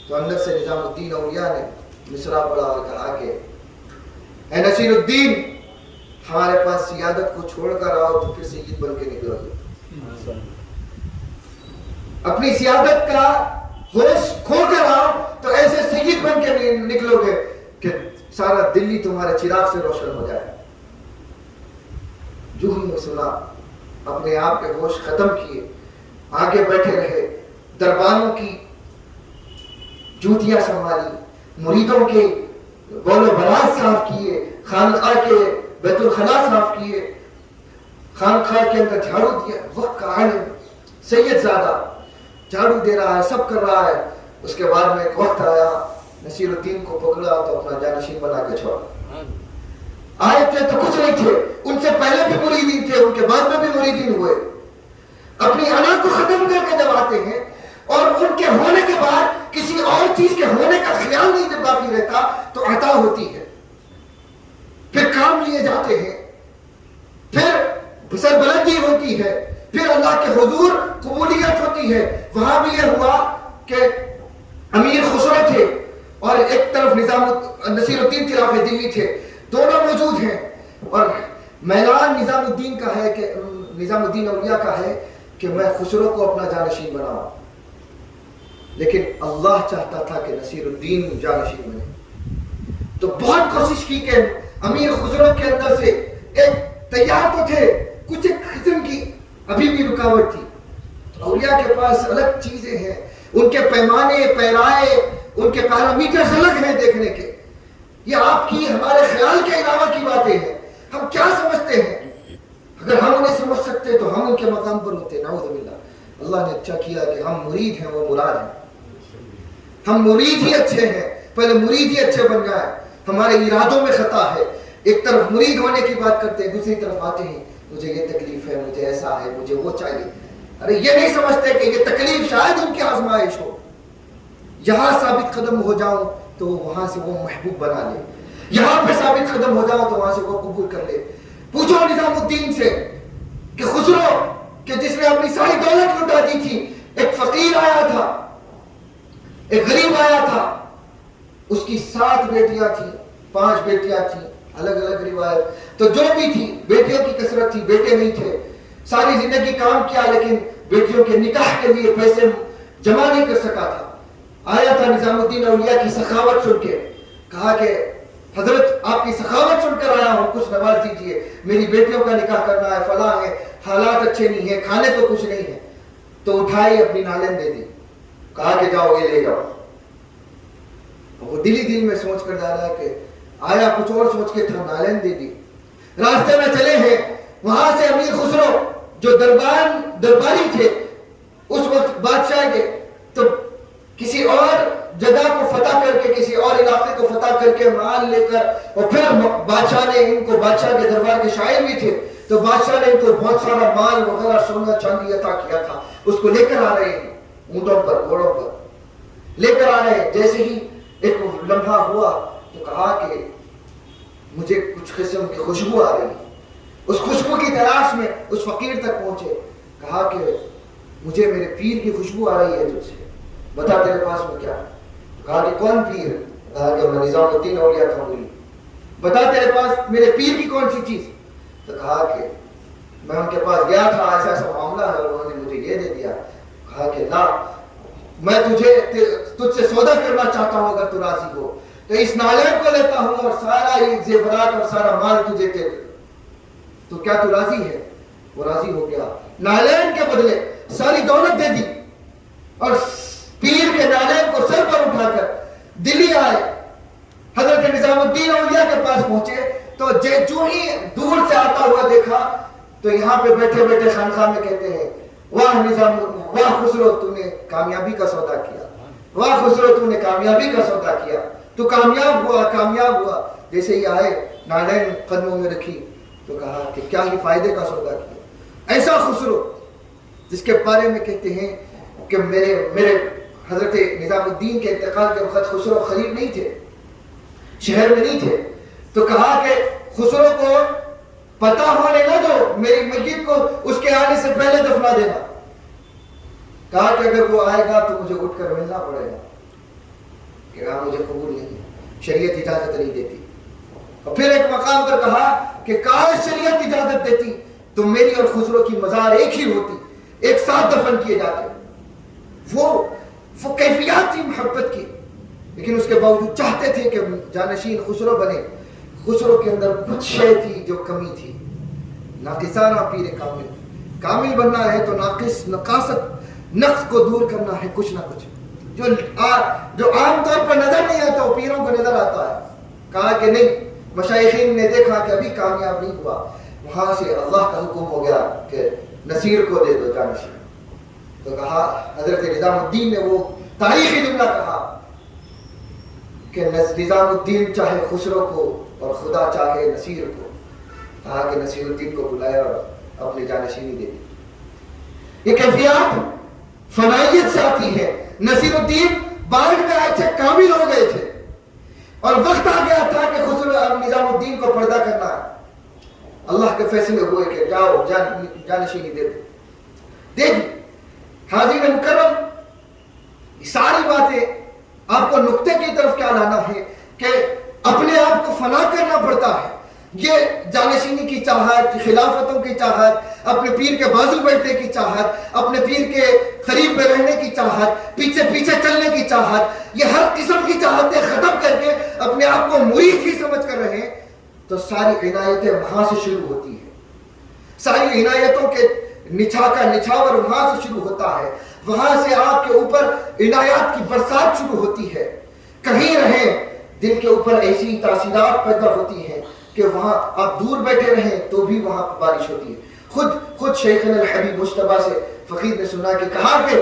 تو اندر سے نظام الدین اولیاء نے مصرع پڑھا اور کہا کہ اے نصیر الدین، ہمارے پاس سیادت کو چھوڑ کر آؤ تو پھر سید بن کے نکلو گے. اپنی سیادت کا ہوش کھو کر آؤ تو ایسے سید بن کے نکلو گے کہ سارا دلی تمہارے چراغ سے روشن ہو جائے. جو ہی سنا اپنے آپ کے ہوش ختم کیے، آگے بیٹھے رہے، درباروں کی جوتیاں سنبھالی، مریدوں کے بول و برات صاف کیے، خانقاہ کے بیت الخلا صاف کیے، خانقاہ کے اندر جھاڑو دیا. وقت کا عالم سید زادہ جھاڑو دے رہا ہے، سب کر رہا ہے. اس کے بعد میں ایک وقت آیا، نصیر الدین کو پکڑا تو اپنا جانشین بنا کے چھوڑا. آئے تھے تو کچھ نہیں تھے، ان سے پہلے بھی مریدین تھے، ان کے بعد میں بھی مریدین ہوئے. اپنی انا کو ختم کر کے جب آتے ہیں اور ان کے ہونے کے بعد کسی اور چیز کے ہونے کا خیال نہیں جب باقی رہتا تو عطا ہوتی ہے، پھر کام لیے جاتے ہیں، پھر سربلندی ہوتی ہے، پھر اللہ کے حضور قبولیت ہوتی ہے. وہاں بھی یہ ہوا کہ امیر خسرو تھے اور ایک طرف نصیر الدین چراغ دلی تھے، دونوں موجود ہیں. اور میلان نظام الدین کا ہے کہ نظام الدین اولیاء کا ہے کہ میں خسرو کو اپنا جانشین بناؤں، لیکن اللہ چاہتا تھا کہ نصیر الدین جانشین بنے. تو بہت کوشش کی کہ امیر خسرو کے اندر سے ایک تیار تو تھے، کچھ ایک قسم کی ابھی بھی رکاوٹ تھی. اولیاء کے پاس الگ چیزیں ہیں، ان کے پیمانے، پیرائے، ان کے پیرامیٹرز الگ ہیں دیکھنے کے. یہ آپ کی ہمارے خیال کے علاوہ کی باتیں ہیں. ہم کیا سمجھتے ہیں؟ اگر ہم انہیں سمجھ سکتے تو ہم ان کے مقام پر ہوتے. نعوذ باللہ. اللہ نے اچھا کیا کہ ہم مرید ہیں، وہ مراد ہیں. ہم مرید ہی اچھے ہیں، پہلے مرید ہی اچھے بن جائیں. ہمارے ارادوں میں خطا ہے. ایک طرف مرید ہونے کی بات کرتے ہیں، دوسری طرف آتے ہیں مجھے یہ تکلیف ہے، مجھے ایسا ہے، مجھے وہ چاہیے. ارے یہ نہیں سمجھتے کہ یہ تکلیف شاید ان کی آزمائش ہو. یہاں ثابت قدم ہو جاؤں تو وہاں سے وہ محبوب بنا لے، یہاں پہ ثابت قدم ہو جاؤں تو وہاں سے وہ قبول کر لے. پوچھو نظام الدین سے کہ خسرو کہ جس نے اپنی ساری دولت لٹا دی تھی، ایک فقیر آیا تھا، ایک غریب آیا تھا، اس کی 7 بیٹیاں تھیں، 5 بیٹیاں تھیں، الگ الگ روایت. تو جو بھی تھی، بیٹیوں کی کثرت تھی، بیٹے نہیں تھے. ساری زندگی کام کیا لیکن بیٹیوں کے نکاح کے لیے پیسے جمع نہیں کر سکا تھا. آیا تھا نظام الدین اولیاء کی سخاوت سن کے، کہا کہ حضرت آپ کی سخاوت سن کر آیا ہوں، کچھ نواز دیجیے، میری بیٹیوں کا نکاح کرنا ہے، فلاں ہے، حالات اچھے نہیں ہیں، کھانے کو کچھ نہیں ہے. تو اٹھائی اپنی نالین دے دی، کہا کہ جاؤ یہ لے جاؤ. وہ دل میں سوچ کر جا رہا ہے کہ آیا کچھ اور سوچ کے تھا، نالین دے دی. راستے میں چلے ہیں، وہاں سے امیر خسرو جو درباری تھے اس وقت بادشاہ کے، تو کسی اور جگہ کو فتح کر کے، کسی اور علاقے کو فتح کر کے مال لے کر، اور پھر بادشاہ نے ان کو، بادشاہ کے دربار کے شاعر بھی تھے، تو بادشاہ نے ان کو بہت سارا مال وغیرہ سونا چاندی عطا کیا تھا. اس کو لے کر آ رہے ہیں اونٹوں پر، گھوڑوں پر لے کر آ رہے ہیں. جیسے ہی ایک لمحہ ہوا تو کہا کہ مجھے کچھ قسم کی خوشبو آ رہی ہے. اس خوشبو کی تلاش میں اس فقیر تک پہنچے، کہا کہ مجھے میرے پیر کی خوشبو آ رہی ہے تجھ سے، بتا تیرے پاس میں کیا. کہا کہ کون پیر؟ کہا کہ میں نظام الدین اولیاء کا مریدی. بتا تیرے پاس میرے پیر کی کون سی چیز؟ تو کہا کہ میں ان کے پاس گیا تھا، ایسا ایسا معاملہ ہے، اور انہوں نے مجھے یہ دے دیا. کہا کہ نہ، میں تجھ سے سودا کرنا چاہتا ہوں، اگر تو راضی ہو تو اس نالین کو لیتا ہوں اور سارا یہ زیورات اور سارا مال تجھے دے دوں. تو کیا تو راضی ہے؟ وہ راضی ہو گیا. نالین کے بدلے ساری دولت دے دی، اور پیر کے نالین کو سر پر اٹھا کر دلی آئے. حضرت نظام الدین اولیاء کے پاس پہنچے تو جو ہی دور سے آتا ہوا دیکھا تو یہاں پہ بیٹھے بیٹھے خانقاہ میں کہتے ہیں واہ واہ خسرو تو نے کامیابی کا سودا کیا، واہ خسرو تو نے کامیابی کا سودا کیا، تو کامیاب ہوا. جیسے ہی آئے نالین قدموں میں رکھی تو کہا کہ کیا ہی فائدے کا سودا کیا. ایسا خسرو جس کے بارے میں کہتے ہیں کہ میرے حضرت نظام الدین کے انتقال کے وقت خسرو قریب نہیں تھے، شہر میں نہیں تھے. تو کہا کہ خسرو کو پتہ ہونے نہ دو، میری میت کو اس کے آنے سے پہلے دفنا دینا. کہا کہ اگر وہ آئے گا تو مجھے اٹھ کر ملنا پڑے گا. کہا مجھے قبول نہیں، شریعت اجازت نہیں دیتی. اور پھر ایک مقام پر کہا کہ کاش شریعت اجازت دیتی تو میری اور خسرو کی مزار ایک ہی ہوتی، ایک ساتھ دفن کیے جاتے. وہ کیفیات تھی محبت کی، لیکن اس کے باوجود چاہتے تھے کہ جانشین خسرو بنے. خسرو کے اندر کچھ شے تھی جو کمی تھی. ناقصانہ پیر کامل بننا ہے تو نقص کو دور کرنا ہے کچھ نہ کچھ جو عام طور پر نظر نہیں آتا وہ پیروں کو نظر آتا ہے. کہا کہ نہیں، مشائخین نے دیکھا کہ ابھی کامیاب نہیں ہوا. وہاں سے اللہ کا حکم ہو گیا کہ نصیر کو دے دو جانشین. تو کہا حضرت نظام الدین نے وہ تاریخی جملہ کہا کہ نظام الدین چاہے خسرو کو اور خدا چاہے نصیر کو. کہا کہ نصیر الدین کو بلایا اور اپنی جانشینی دے دی. یہ کیفیات فنائیت سے آتی ہے. نصیر الدین بعد میں آئے تھے، کامل ہو گئے تھے، اور وقت آ گیا تھا کہ خسرو نظام الدین کو پردہ کرنا ہے. اللہ کے فیصلے ہوئے کہ جاؤ جانشینی دے دی. حاضرین مکرم، ساری باتیں آپ کو نقطے کی طرف کیا لانا ہے کہ اپنے آپ کو فنا کرنا پڑتا ہے. یہ جانشینی کی چاہت، خلافتوں کی چاہت، اپنے پیر کے بازو بیٹھنے کی چاہت، اپنے پیر کے قریب میں رہنے کی چاہت، پیچھے پیچھے چلنے کی چاہت، یہ ہر قسم کی چاہتیں ختم کر کے اپنے آپ کو مرید ہی سمجھ کر رہے تو ساری عنایتیں وہاں سے شروع ہوتی ہیں. ساری عنایتوں کے نچھاور وہاں سے شروع ہوتا ہے. وہاں سے آپ کے اوپر عنایات کی برسات شروع ہوتی ہے. کہیں رہیں دل کے اوپر ایسی تاثیرات پیدا ہوتی ہیں کہ وہاں آپ دور بیٹھے رہیں تو بھی وہاں بارش ہوتی ہے. خود شیخنا الحبیب مجتبیٰ سے فقیر نے سنا کہ کہا کہ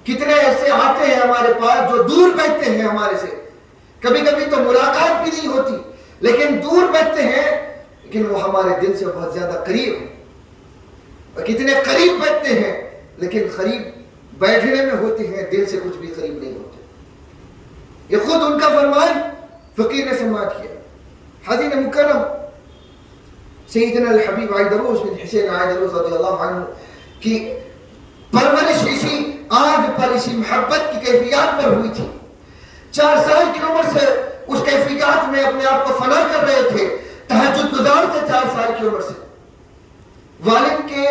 کتنے ایسے آتے ہیں ہمارے پاس جو دور بیٹھتے ہیں ہمارے سے، کبھی کبھی تو ملاقات بھی نہیں ہوتی لیکن دور بیٹھتے ہیں، لیکن وہ ہمارے دل سے بہت زیادہ قریب ہیں. اور کتنے قریب بیٹھتے ہیں لیکن قریب بیٹھنے میں ہوتے ہیں، دل سے کچھ بھی قریب نہیں ہوتے. یہ خود ان کا فرمان فقیر نے سماعت کیا. حاضرین مکرم، سیدنا الحبیب عیدروس بن حسین عیدروس رضی اللہ عنہ کی پرورش اسی آگ پر، اسی محبت کی کیفیات پر ہوئی تھی. 4 سال کی عمر سے اس کیفیات میں اپنے آپ کو فنا کر رہے تھے، تہجد گزار تھے 4 سال کی عمر سے. والد کے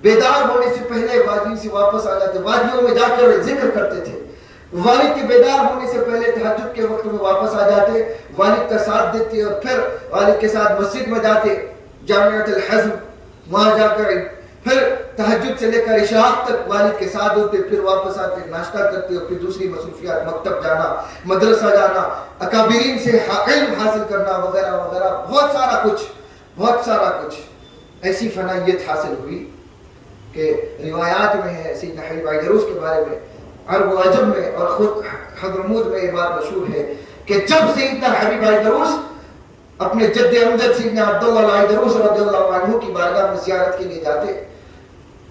بیدار ہونے سے پہلے وادی سے واپس آ جاتے، وادیوں میں جا کر ذکر کرتے تھے. والد کے بیدار ہونے سے پہلے تہجد کے وقت میں واپس آ جاتے، والد کا ساتھ دیتے اور پھر والد کے ساتھ مسجد میں جاتے، جامعۃ الحزم، وہاں جا کر پھر تہجد سے لے کر عشاء تک والد کے ساتھ ہوتے، پھر واپس آتے ناشتہ کرتے اور پھر دوسری مصروفیات، مکتب جانا، مدرسہ جانا، اکابرین سے علم حاصل کرنا وغیرہ وغیرہ، بہت سارا کچھ. ایسی فنائیت حاصل ہوئی کہ روایات میں ہے سیدنا حبیب عیدروس کے بارے میں، عرب و عجم میں اور خود حضرموت میں یہ بات مشہور ہے کہ جب سیدنا حبیب عیدروس اپنے جد امجد سیدنا عبداللہ عیدروس رضی اللہ عنہ کی بارگاہ میں زیارت کے لیے جاتے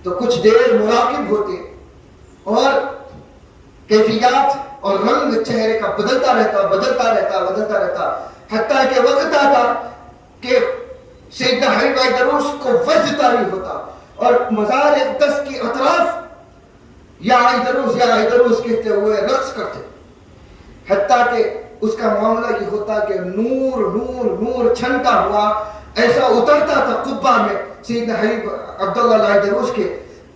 تو کچھ دیر مراقب ہوتے اور کیفیات اور رنگ چہرے کا بدلتا رہتا حتیٰ کہ وقت آتا کہ سیدنا حبیب عیدروس کو وجد طاری ہوتا اور مزار اقدس کی اطراف یا عیدروس کہتے ہوئے رقص کرتے، حتیٰ کہ اس کا معاملہ یہ ہوتا کہ نور چھنتا ہوا ایسا اترتا تھا قبہ میں سیدنا حبیب عبداللہ عیدروس کے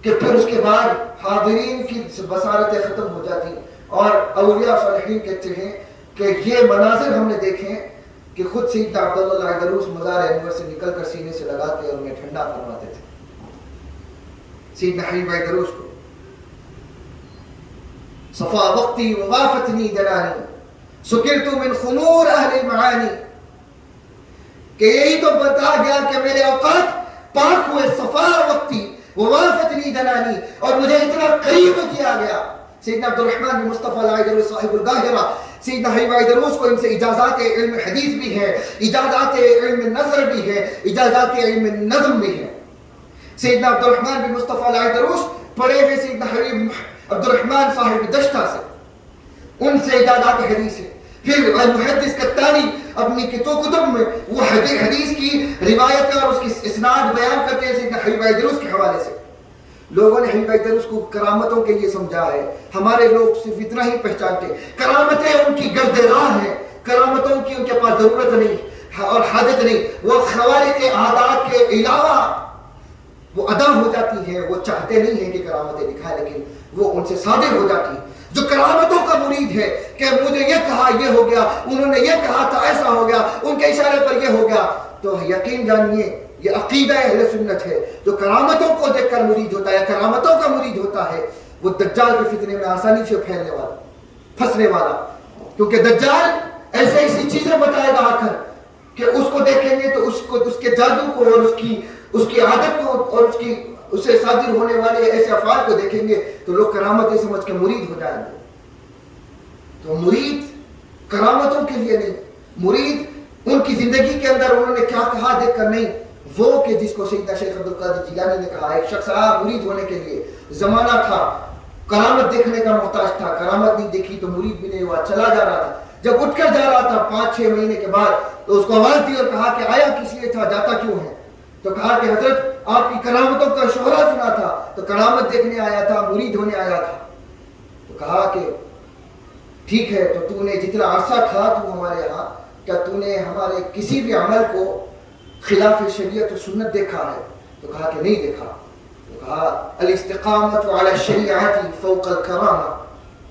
کہ پھر اس کے بعد حاضرین کی بصارتیں ختم ہو جاتی اور اولیاء صالحین کہتے ہیں کہ یہ مناظر ہم نے دیکھے کہ خود سیدنا عبداللہ عیدروس مزار انور سے نکل کر سینے سے لگاتے اور انہیں ٹھنڈا فرماتے تھے. سیدنا حبیب عیدروس کو صفا وقتی وغافتنی دلانی سکرت من خمور اہل المعانی، کہ یہی تو بتا گیا کہ میرے اوقات پاک ہوئے، صفا وقتی وغافتنی دلانی، اور مجھے اتنا قریب کیا گیا. سیدنا عبدالرحمن بن مصطفی العیدروس صاحب القاہرہ، سیدنا حبیب عیدروس کو ان سے اجازات علم حدیث بھی ہے، اجازات علم نظر بھی ہے، اجازات علم نظم بھی ہے. سیدنا عبدالرحمن بن مصطفی العیدروس پڑھے ہوئے سیدنا حبیب عبدالرحمن صاحب دشتہ سے، ان سے اجازات حدیث ہے. پھر المحدث قطانی اپنی کتب میں وہ حدیث کی روایتیں اور اس کی اسناد بیان کرتے ہیں سیدنا حبیب عیدروس کے حوالے سے. لوگوں نے حبیب عیدروس کو کرامتوں کے لیے سمجھا ہے، ہمارے لوگ صرف اتنا ہی پہچانتے، کرامتیں ان کی گرد راہ ہیں، کرامتوں کی ان کے پاس ضرورت نہیں اور حاجت نہیں. وہ خوارق عادات کے علاوہ وہ ادا ہو جاتی ہیں، وہ چاہتے نہیں ہیں کہ کرامتیں دکھائیں لیکن وہ ان سے صادر ہو جاتی ہیں. جو کرامتوں کا مرید ہے کہ مجھے یہ کہا یہ ہو گیا، انہوں نے یہ کہا تھا ایسا ہو گیا، ان کے اشارے پر یہ ہو گیا، تو یقین جانیے یہ عقیدہ اہل سنت ہے. جو کرامتوں کو دیکھ کر مرید ہوتا ہے، کرامتوں کا مرید ہوتا ہے، وہ دجال کے فتنے میں آسانی سے پھیلنے والا، پھنسنے والا. کیونکہ دجال ایسی چیزیں بتائے گا آ کر کہ اس کو دیکھیں گے تو اس کے جادو کو اور اس کی عادت کو اور اس سے صادر ہونے والے ایسے افعال کو دیکھیں گے تو لوگ کرامتیں سمجھ کے مرید ہو جائیں گے. تو مرید کرامتوں کے لیے نہیں، مرید ان کی زندگی کے اندر انہوں نے کیا کہا دیکھ کر نہیں، وہ کہ جس کو سیدنا شیخ عبدالقادر جیلانی نے کہا، ایک شخص آیا مرید ہونے کے لیے، زمانہ تھا کرامت دیکھنے کا محتاج تھا، کرامت نہیں دیکھی تو مرید بھی نہیں ہوا، چلا جا رہا تھا. جب اٹھ کر جا رہا تھا 5-6 مہینے کے بعد تو اس کو آواز دی اور کہا کہ آیا کس لیے تھا، جاتا کیوں ہے؟ تو کہا کہ حضرت آپ کی کرامتوں کا شہرہ سنا تھا تو کرامت دیکھنے آیا تھا، مرید ہونے آیا تھا. تو کہا کہ ٹھیک ہے، تو نے جتنا عرصہ تھا تو ہمارے یہاں، کیا تو نے ہمارے کسی بھی عمل کو خلاف شریعت و سنت دیکھا ہے؟ تو کہا کہ نہیں دیکھا. تو کہا الاستقامت علی الشریعت فوق الکرامہ،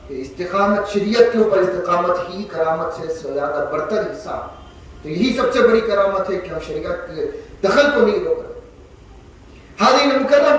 کہ استقامت شریعت کے اوپر استقامت ہی کرامت سے زیادہ برتر حصہ. تو یہی سب سے بڑی کرامت ہے کہ ہم شریعت کے دخل کو نہیں روک رہے. حاضرین مکرم،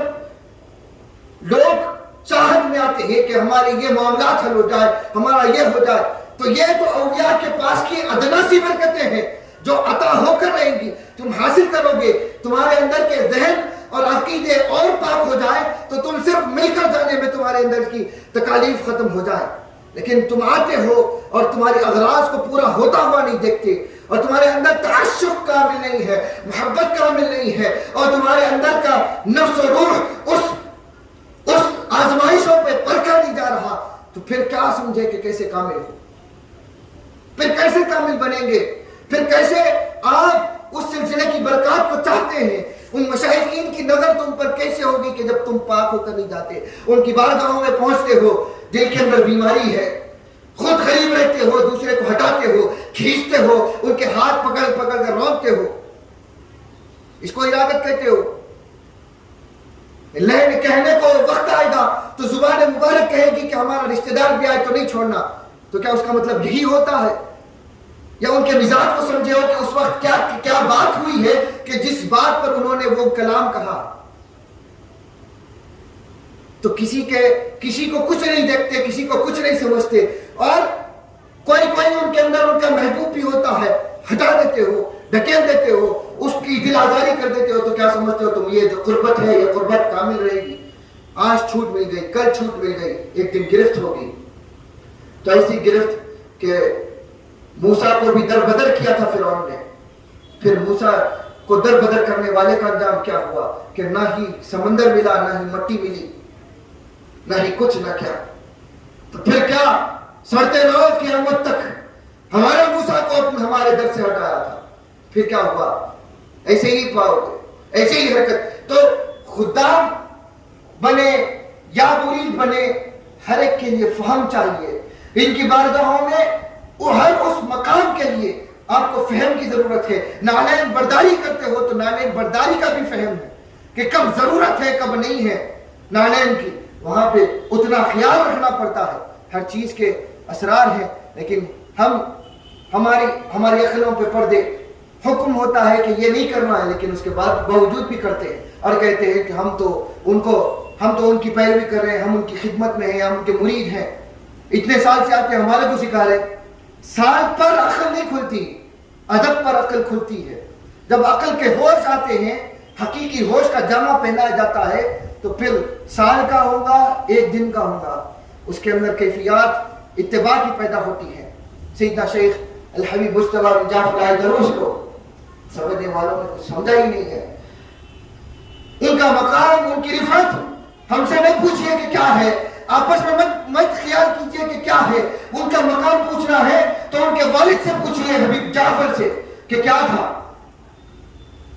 لوگ چاہت میں آتے ہیں کہ ہمارے یہ معاملات حل ہو جائے، ہمارا یہ ہو جائے، تو یہ تو اولیاء کے پاس کی ادنا سی برکتیں ہیں جو عطا ہو کر رہیں گی، تم حاصل کرو گے. تمہارے اندر کے ذہن اور عقیدے اور پاک ہو جائے تو تم صرف مل کر جانے میں تمہارے تمہارے اندر کی تکالیف ختم ہو جائے، لیکن تم آتے ہو اور تمہاری اغراض کو پورا ہوتا ہوا نہیں دیکھتے، اور تمہارے اندر تعشق کامل نہیں ہے، محبت کامل نہیں ہے، اور تمہارے اندر کا نفس و روح اس آزمائشوں پہ پرکھا نہیں جا رہا، تو پھر کیا سمجھے کہ کیسے کامل ہو؟ پھر کیسے کامل بنیں گے؟ پھر کیسے آپ اس سلسلے کی برکات کو چاہتے ہیں؟ ان مشائخین کی نظر تم پر کیسے ہوگی کہ جب تم پاک ہو کر نہیں جاتے، ان کی بارگاہوں میں پہنچتے ہو، دل کے اندر بیماری ہے، خود غریب رہتے ہو، دوسرے کو ہٹاتے ہو، کھینچتے ہو، ان کے ہاتھ پکڑ پکڑ کر روکتے ہو، اس کو ارادت کہتے ہو۔ کہنے کو وقت آئے گا تو زبان مبارک کہے گی کہ ہمارا رشتہ دار بھی آئے تو نہیں چھوڑنا، تو کیا اس کا مطلب یہی ہوتا ہے؟ یا ان کے مزاج کو سمجھے ہو کہ اس وقت کیا بات ہوئی ہے کہ جس بات پر انہوں نے وہ کلام کہا؟ تو کسی کو کچھ نہیں دیکھتے، کسی کو کچھ نہیں سمجھتے، اور کوئی ان کے اندر ان کا محبوب بھی ہوتا ہے، ہٹا دیتے ہو، ڈھکیل دیتے ہو، اس کی دل آزاری کر دیتے ہو، تو کیا سمجھتے ہو تم یہ جو قربت ہے یہ قربت کامل رہے گی؟ آج چھوٹ مل گئی، کل چھوٹ مل گئی، ایک دن گرفت ہوگی۔ تو ایسی گرفت کہ موسیٰ کو بھی در بدر کیا تھا فرعون نے، پھر موسیٰ کو در بدر کرنے والے کا انجام کیا ہوا کہ نہ ہی سمندر ملا، نہ ہی مٹی ملی، نہ ہی کچھ نہ کیا۔ تو پھر کیا سڑتے رہو قیامت تک، ہمارے موسیٰ کو ہمارے در سے ہٹایا تھا، پھر کیا ہوا؟ ایسے ہی پاؤ گے، ایسے ہی حرکت۔ تو خدام بنے یا مرید بنے، ہر ایک کے لیے فہم چاہیے۔ ان کی بارگاہوں میں ہر اس مقام کے لیے آپ کو فہم کی ضرورت ہے۔ نالین برداری کرتے ہو تو نالین برداری کا بھی فہم ہے کہ کب ضرورت ہے کب نہیں ہے نالین کی، وہاں پہ اتنا خیال رکھنا پڑتا ہے۔ ہر چیز کے اسرار ہیں، لیکن ہماری عقلوں پہ پردے، حکم ہوتا ہے کہ یہ نہیں کرنا ہے، لیکن اس کے بعد باوجود بھی کرتے ہیں اور کہتے ہیں کہ ہم تو ان کی پیروی کر رہے ہیں، ہم ان کی خدمت میں ہیں، ہم ان کے مرید ہیں، اتنے سال سے آتے ہیں، ہمارے کو سکھا رہے۔ سال پر عقل نہیں کھلتی، ادب پر عقل کھلتی ہے۔ جب عقل کے ہوش آتے ہیں، حقیقی ہوش کا جامع پہنایا جاتا ہے، تو پھر سال کا ہوگا، ایک دن کا ہوگا، اس کے اندر کیفیات اتباع کی پیدا ہوتی ہے۔ سیدنا شیخ الحبیب مجتبیٰ بن جعفر الدروش کو سمجھنے والوں نے کچھ سمجھا ہی نہیں ہے۔ ان کا مقام، ان کی رفعت ہم سے نہیں پوچھئے کہ کیا ہے، آپس میں مت خیال کیجئے کہ کیا ہے۔ ان کا مقام پوچھنا ہے تو ان کے والد سے پوچھئے، حبیب جعفر سے، کہ کیا تھا،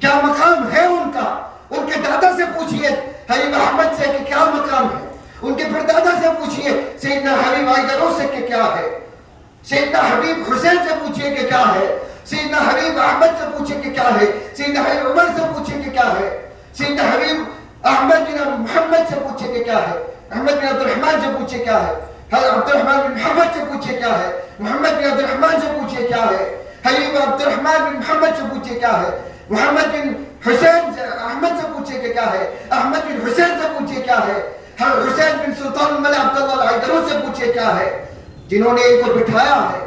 کیا مقام ہے ان کا۔ ان کے دادا سے پوچھئے حبیب احمد سے کہ کیا مقام ہے۔ ان کے پردادا سے پوچھئے سیدنا حبیب آئیدروس سے کہ کیا ہے۔ سیدنا حبیب حسین سے پوچھئے کہ کیا ہے۔ سیدنا حبیب احمد سے پوچھئے کہ کیا ہے۔ سیدنا حبیب عمر سے پوچھئے کہ کیا ہے۔ سیدنا حبیب احمد بن محمد سے پوچھئے کہ کیا ہے۔ احمد بن عبد الرحمن سے پوچھئے کیا ہے۔ عبد الرحمن بن محمد سے پوچھئے کیا ہے۔ محمد بن عبد الرحمن سے پوچھئے کیا ہے۔ حبیب عبد الرحمن بن محمد سے پوچھئے کیا ہے۔ محمد بن حسین سے احمد سے پوچھئے کہ کیا ہے۔ احمد بن حسین سے پوچھئے کیا ہے۔ حسین بن سلطان الملک عبداللہ العیدروس سے پوچھئے کیا ہے، جنہوں نے ان کو بٹھایا ہے۔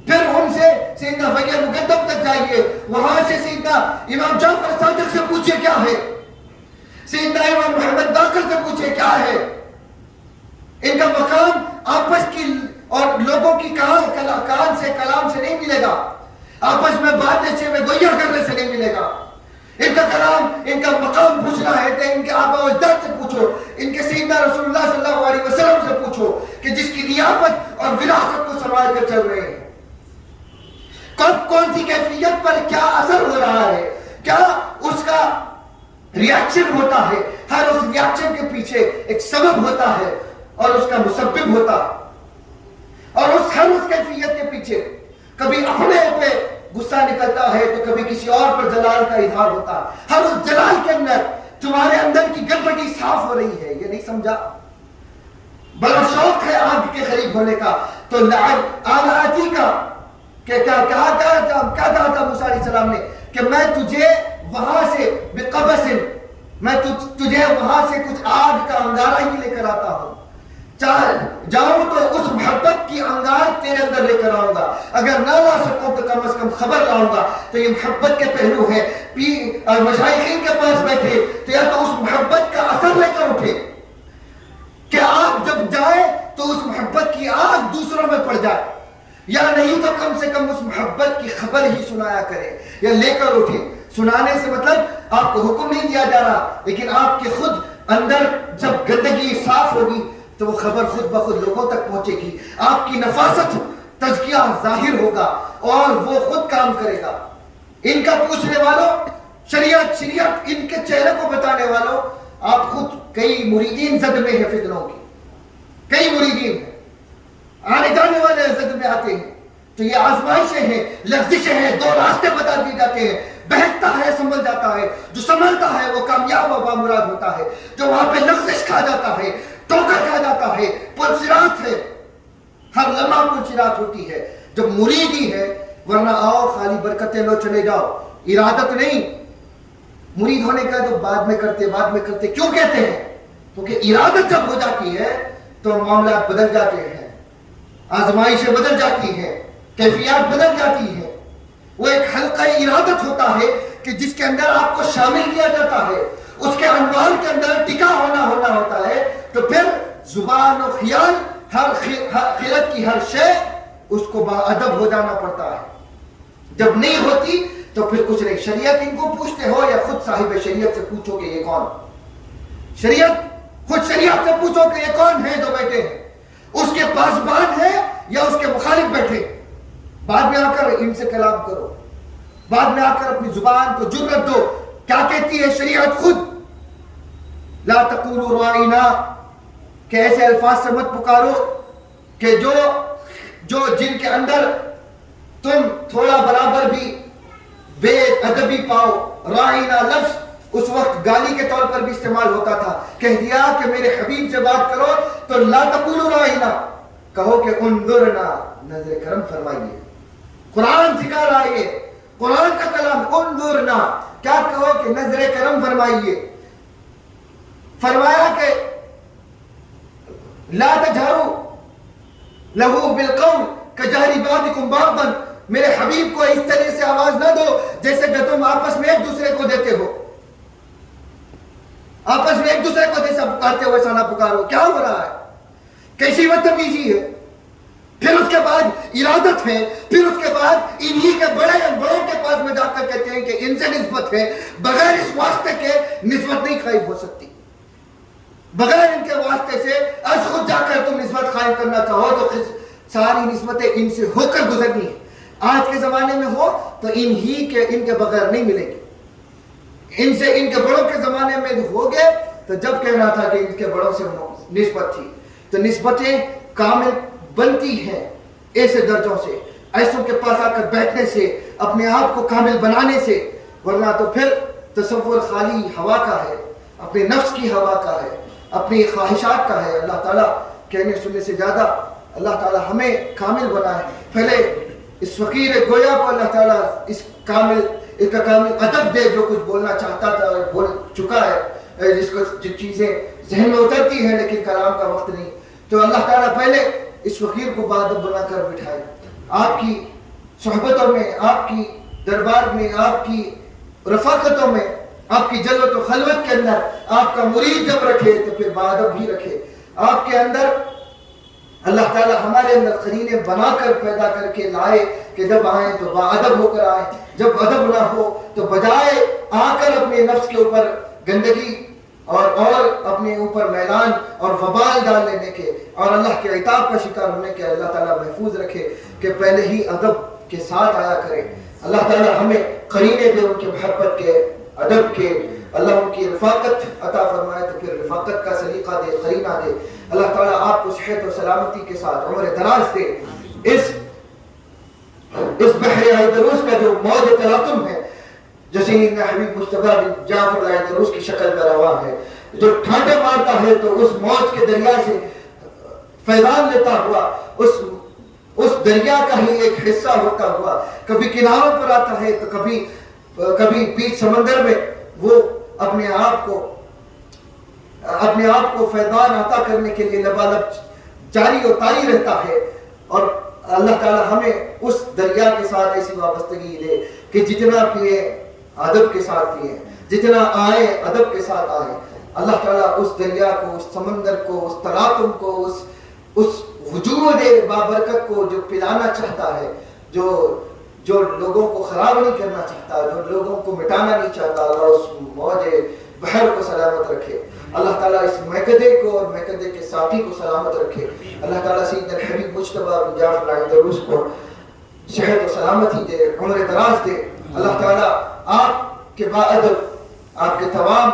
پھر ان سے سیدنا فقیہ مقدم تک جائیے، وہاں سے سیدنا امام جعفر صادق سے پوچھئے کیا ہے۔ سیدنا امام محمد باقر سے پوچھئے کیا ہے۔ ان کا مقام آپس کی اور لوگوں کی کان سے کلام سے نہیں ملے گا، آپس میں باتیں سے میں گویا کرنے سے نہیں ملے گا۔ ان کا کلام، ان کا مقام پوچھنا ہے تو ان کے آبا و اجداد سے پوچھو، ان کے سیدنا رسول اللہ صلی اللہ علیہ وسلم سے پوچھو کہ جس کی نیابت اور وراثت کو سنبھال کر چل رہے ہیں، کب کون سی کیفیت پر کیا اثر ہو رہا ہے، کیا اس کا ریاکشن ہوتا ہے۔ ہر اس ریاکشن کے پیچھے ایک سبب ہوتا ہے اور اس کا مسبب ہوتا ہے، اور ہر اس کیفیت کے پیچھے کبھی اپنے پہ غصہ نکلتا ہے تو کبھی کسی اور پر جلال کا اظہار ہوتا ہے۔ ہر اس جلال کے اندر تمہارے اندر کی گندگی صاف ہو رہی ہے، یہ نہیں سمجھا؟ بڑا شوق ہے آگ کے قریب ہونے کا، تو آگ آتی کا کہ کیا کہا تھا موسیٰ علیہ السلام نے کہ میں تجھے وہاں سے بقبس، میں تجھے وہاں سے کچھ آگ کا انگارہ ہی لے کر آتا ہوں، جاؤں تو اس محبت کی انگار تیرے اندر لے کر آؤں گا، اگر نہ لا سکوں تو کم از کم خبر لاؤں گا۔ تو یہ محبت کے پہلو ہے۔ مشائخین کے پاس بیٹھے تو یا تو اس محبت کا اثر لے کر اٹھے کہ آپ جب تو اس محبت کی آگ دوسروں میں پڑ جائے، یا نہیں تو کم سے کم اس محبت کی خبر ہی سنایا کرے یا لے کر اٹھے۔ سنانے سے مطلب آپ کو حکم نہیں دیا جا رہا، لیکن آپ کے خود اندر جب گندگی صاف ہوگی تو وہ خبر خود بخود لوگوں تک پہنچے گی، آپ کی نفاست تزکیہ ظاہر ہوگا اور وہ خود کام کرے گا۔ ان کا پوچھنے والوں، شریعت ان کے چہرے کو بتانے والوں، آپ خود کئی مریدین زد میں ہیں، فتنوں کی کئی مریدین ہیں، آنے جانے والے زد میں آتے ہیں، تو یہ آزمائشیں ہیں، لغزشیں ہیں، دو راستے بتا دیے جاتے ہیں، بہتتا ہے سنبھل جاتا ہے، جو سنبھلتا ہے وہ کامیاب و بامراد ہوتا ہے، جو وہاں پہ لغزش کھا جاتا ہے، ٹوکر کھا جاتا ہے، پرسرات ہے، ہر لمحہ پرسرات ہوتی ہے جب مریدی ہے، ورنہ آؤ خالی برکتیں لو چلے جاؤ، ارادت نہیں۔ مرید ہونے کا تو بعد میں کرتے کیوں کہتے ہیں؟ کیونکہ ارادت جب ہو جاتی ہے تو معاملات بدل جاتے ہیں، آزمائشیں بدل جاتی ہیں، کیفیات بدل جاتی ہیں۔ وہ ایک حلقہ ارادت ہوتا ہے کہ جس کے اندر آپ کو شامل کیا جاتا ہے، اس کے انوار کے اندر ٹکا ہونا ہوتا ہے، تو پھر زبان و خیال، ہر خیرت کی ہر شے اس کو باادب ہو جانا پڑتا ہے۔ جب نہیں ہوتی تو پھر کچھ نہیں۔ شریعت ان کو پوچھتے ہو یا خود صاحب شریعت سے پوچھو کہ یہ کون؟ خود شریعت سے پوچھو کہ یہ کون ہے جو بیٹھے ہیں؟ اس کے پاسبان ہے یا اس کے مخالف بیٹھے؟ بعد میں آ کر ان سے کلام کرو، بعد میں آ کر اپنی زبان کو جرأت دو۔ کیا کہتی ہے شریعت خود؟ لا تقولوا رائنا، کہ ایسے الفاظ سے مت پکارو کہ جو جن کے اندر تم تھوڑا برابر بھی بے ادبی پاؤ۔ رائنا لفظ اس وقت گالی کے طور پر بھی استعمال ہوتا تھا، کہہ دیا کہ میرے حبیب سے بات کرو تو لا تقولوا رائنا، کہو کہ انظرنا، نظر کرم فرمائیے۔ قرآن سکھا رہا ہے، قرآن کا کلام، انظرنا، کیا کہو کہ نظر کرم فرمائیے۔ فرمایا کہ لا تجہروا لہو بالقول کجہر بعضکم بعضا، میرے حبیب کو اس طرح سے آواز نہ دو جیسے کہ تم آپس میں ایک دوسرے کو دیتے ہو، آپس میں ایک دوسرے کو جیسا پکارتے ہو ویسا نہ پکارو۔ کیا ہو رہا ہے؟ کیسی بدتمیزی ہے؟ پھر اس کے بعد ارادت ہے، پھر اس کے بعد انہی کے بڑوں کے پاس میں جا کر کہتے ہیں کہ ان سے نسبت ہے، بغیر اس واسطے کے نسبت نہیں قائم ہو سکتی، بغیر ان کے واسطے سے از خود جا کر تم نسبت قائم کرنا چاہو تو ساری نسبتیں ان سے ہو کر گزرنی ہے۔ آج کے زمانے میں ہو تو ان کے بغیر نہیں ملے گی، ان کے بڑوں کے زمانے میں ہو گئے تو جب کہنا تھا کہ ان کے بڑوں سے نسبت تھی، تو نسبتیں کامل بنتی ہیں ایسے درجوں سے، ایسوں کے پاس آ کر بیٹھنے سے، اپنے آپ کو کامل بنانے سے، ورنہ تو پھر تصور خالی ہوا کا ہے، اپنے نفس کی ہوا کا ہے، اپنی خواہشات کا ہے۔ اللہ تعالیٰ کہنے سننے سے زیادہ اللہ تعالیٰ ہمیں کامل بنائے۔ پہلے اس فقیر گویا کو اللہ تعالیٰ اس کا کامل ادب دے، جو کچھ بولنا چاہتا تھا اور بول چکا ہے، جن چیزیں ذہن میں اترتی ہیں لیکن کلام کا وقت نہیں، تو اللہ تعالیٰ پہلے اس فقیر کو باادب بنا کر بٹھائے، آپ کی صحبتوں میں، آپ کی دربار میں، آپ کی رفاقتوں میں، آپ کی جلوت و خلوت کے اندر آپ کا مرید جب رکھے تو پھر باادب بھی رکھے۔ آپ کے اندر اللہ تعالیٰ ہمارے اندر قرینے بنا کر پیدا کر کے لائے کہ جب آئیں تو باادب ہو کر آئیں، جب ادب نہ ہو تو بجائے آ کر اپنے نفس کے اوپر گندگی اور اپنے اوپر میلان اور وبال ڈال لینے کے اور اللہ کے عتاب کا شکار ہونے کے اللہ تعالیٰ محفوظ رکھے کہ پہلے ہی ادب کے ساتھ آیا کرے۔ اللہ تعالیٰ ہمیں قرینے دے ان کے محبت کے، ادب کے، اللہ ان کی رفاقت عطا فرمائے تو پھر رفاقت کا سلیقہ دے، قرینہ دے۔ اللہ تعالیٰ آپ کو صحت و سلامتی کے ساتھ عمر دراز دے۔ اس بحر ایدروس کا جو موج تلاطم ہے، جسیم حبیب مصطفیٰ بن جعفر ایدروس کی شکل میں رواں ہے، جو ٹھانڈے مارتا ہے تو اس موج کے دریا سے فیضان لیتا ہوا، اس دریا کا ہی ایک حصہ ہوتا ہوا کبھی کناروں پر آتا ہے تو کبھی بیچ سمندر میں وہ اپنے آپ کو فیضان عطا کرنے کے لیے لبالب جاری و طاری رہتا ہے۔ اور اللہ تعالیٰ ہمیں اس دریا کے ساتھ ایسی وابستگی دے کہ جتنا پیے ادب کے ساتھ پیے، جتنا آئے ادب کے ساتھ آئے۔ اللہ تعالیٰ اس دریا کو، اس سمندر کو، اس تلاطم کو، اس وجود بابرکت کو جو پلانا چاہتا ہے، جو لوگوں کو خراب نہیں کرنا چاہتا، جو لوگوں کو مٹانا نہیں چاہتا، اللہ اس موج بحر کو سلامت رکھے، اللہ تعالیٰ اس مہکدے کو اور مہکدے کے ساتھی کو سلامت رکھے، اللہ تعالیٰ سیدنا الحبیب مجتبیٰ بن جعفر العیدروس کو صحت و سلامتی دے، عمر دراز دے، اللہ تعالیٰ آپ کے باادب آپ کے تمام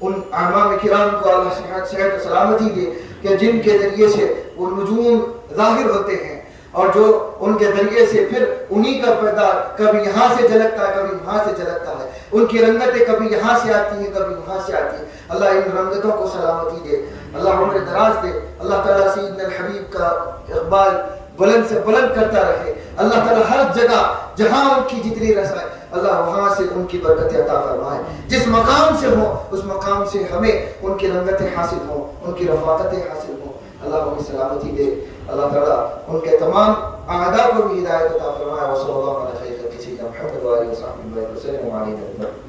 ان امام کرام کو اللہ صحت و سلامتی دے کہ جن کے ذریعے سے وہ نجوم ظاہر ہوتے ہیں اور جو ان کے ذریعے سے پھر انہی کا پردہ کبھی یہاں سے جھلکتا ہے کبھی وہاں سے جھلکتا ہے، ان کی رنگتیں کبھی یہاں سے آتی ہیں کبھی وہاں سے آتی ہیں، اللہ ان رنگتوں کو سلامتی دے، اللہ عمر دراز دے، اللہ تعالیٰ سیدنا الحبیب کا اقبال بلند سے بلند کرتا رہے، اللہ تعالیٰ ہر جگہ جہاں ان کی جتنی رسائے اللہ وہاں سے ان کی برکت عطا فرمائے، جس مقام سے ہو اس مقام سے ہمیں ان کی رنگتیں حاصل ہوں، ان کی رفاقتیں حاصل ہوں، اللہ ہمیں سلامتی دے، اللہ تعالیٰ ان کے تمام اعداء کو بھی ہدایت عطا فرمائے، وصلی اللہ علیہ وسلم محمد و آلہ وصحبہ وسلم.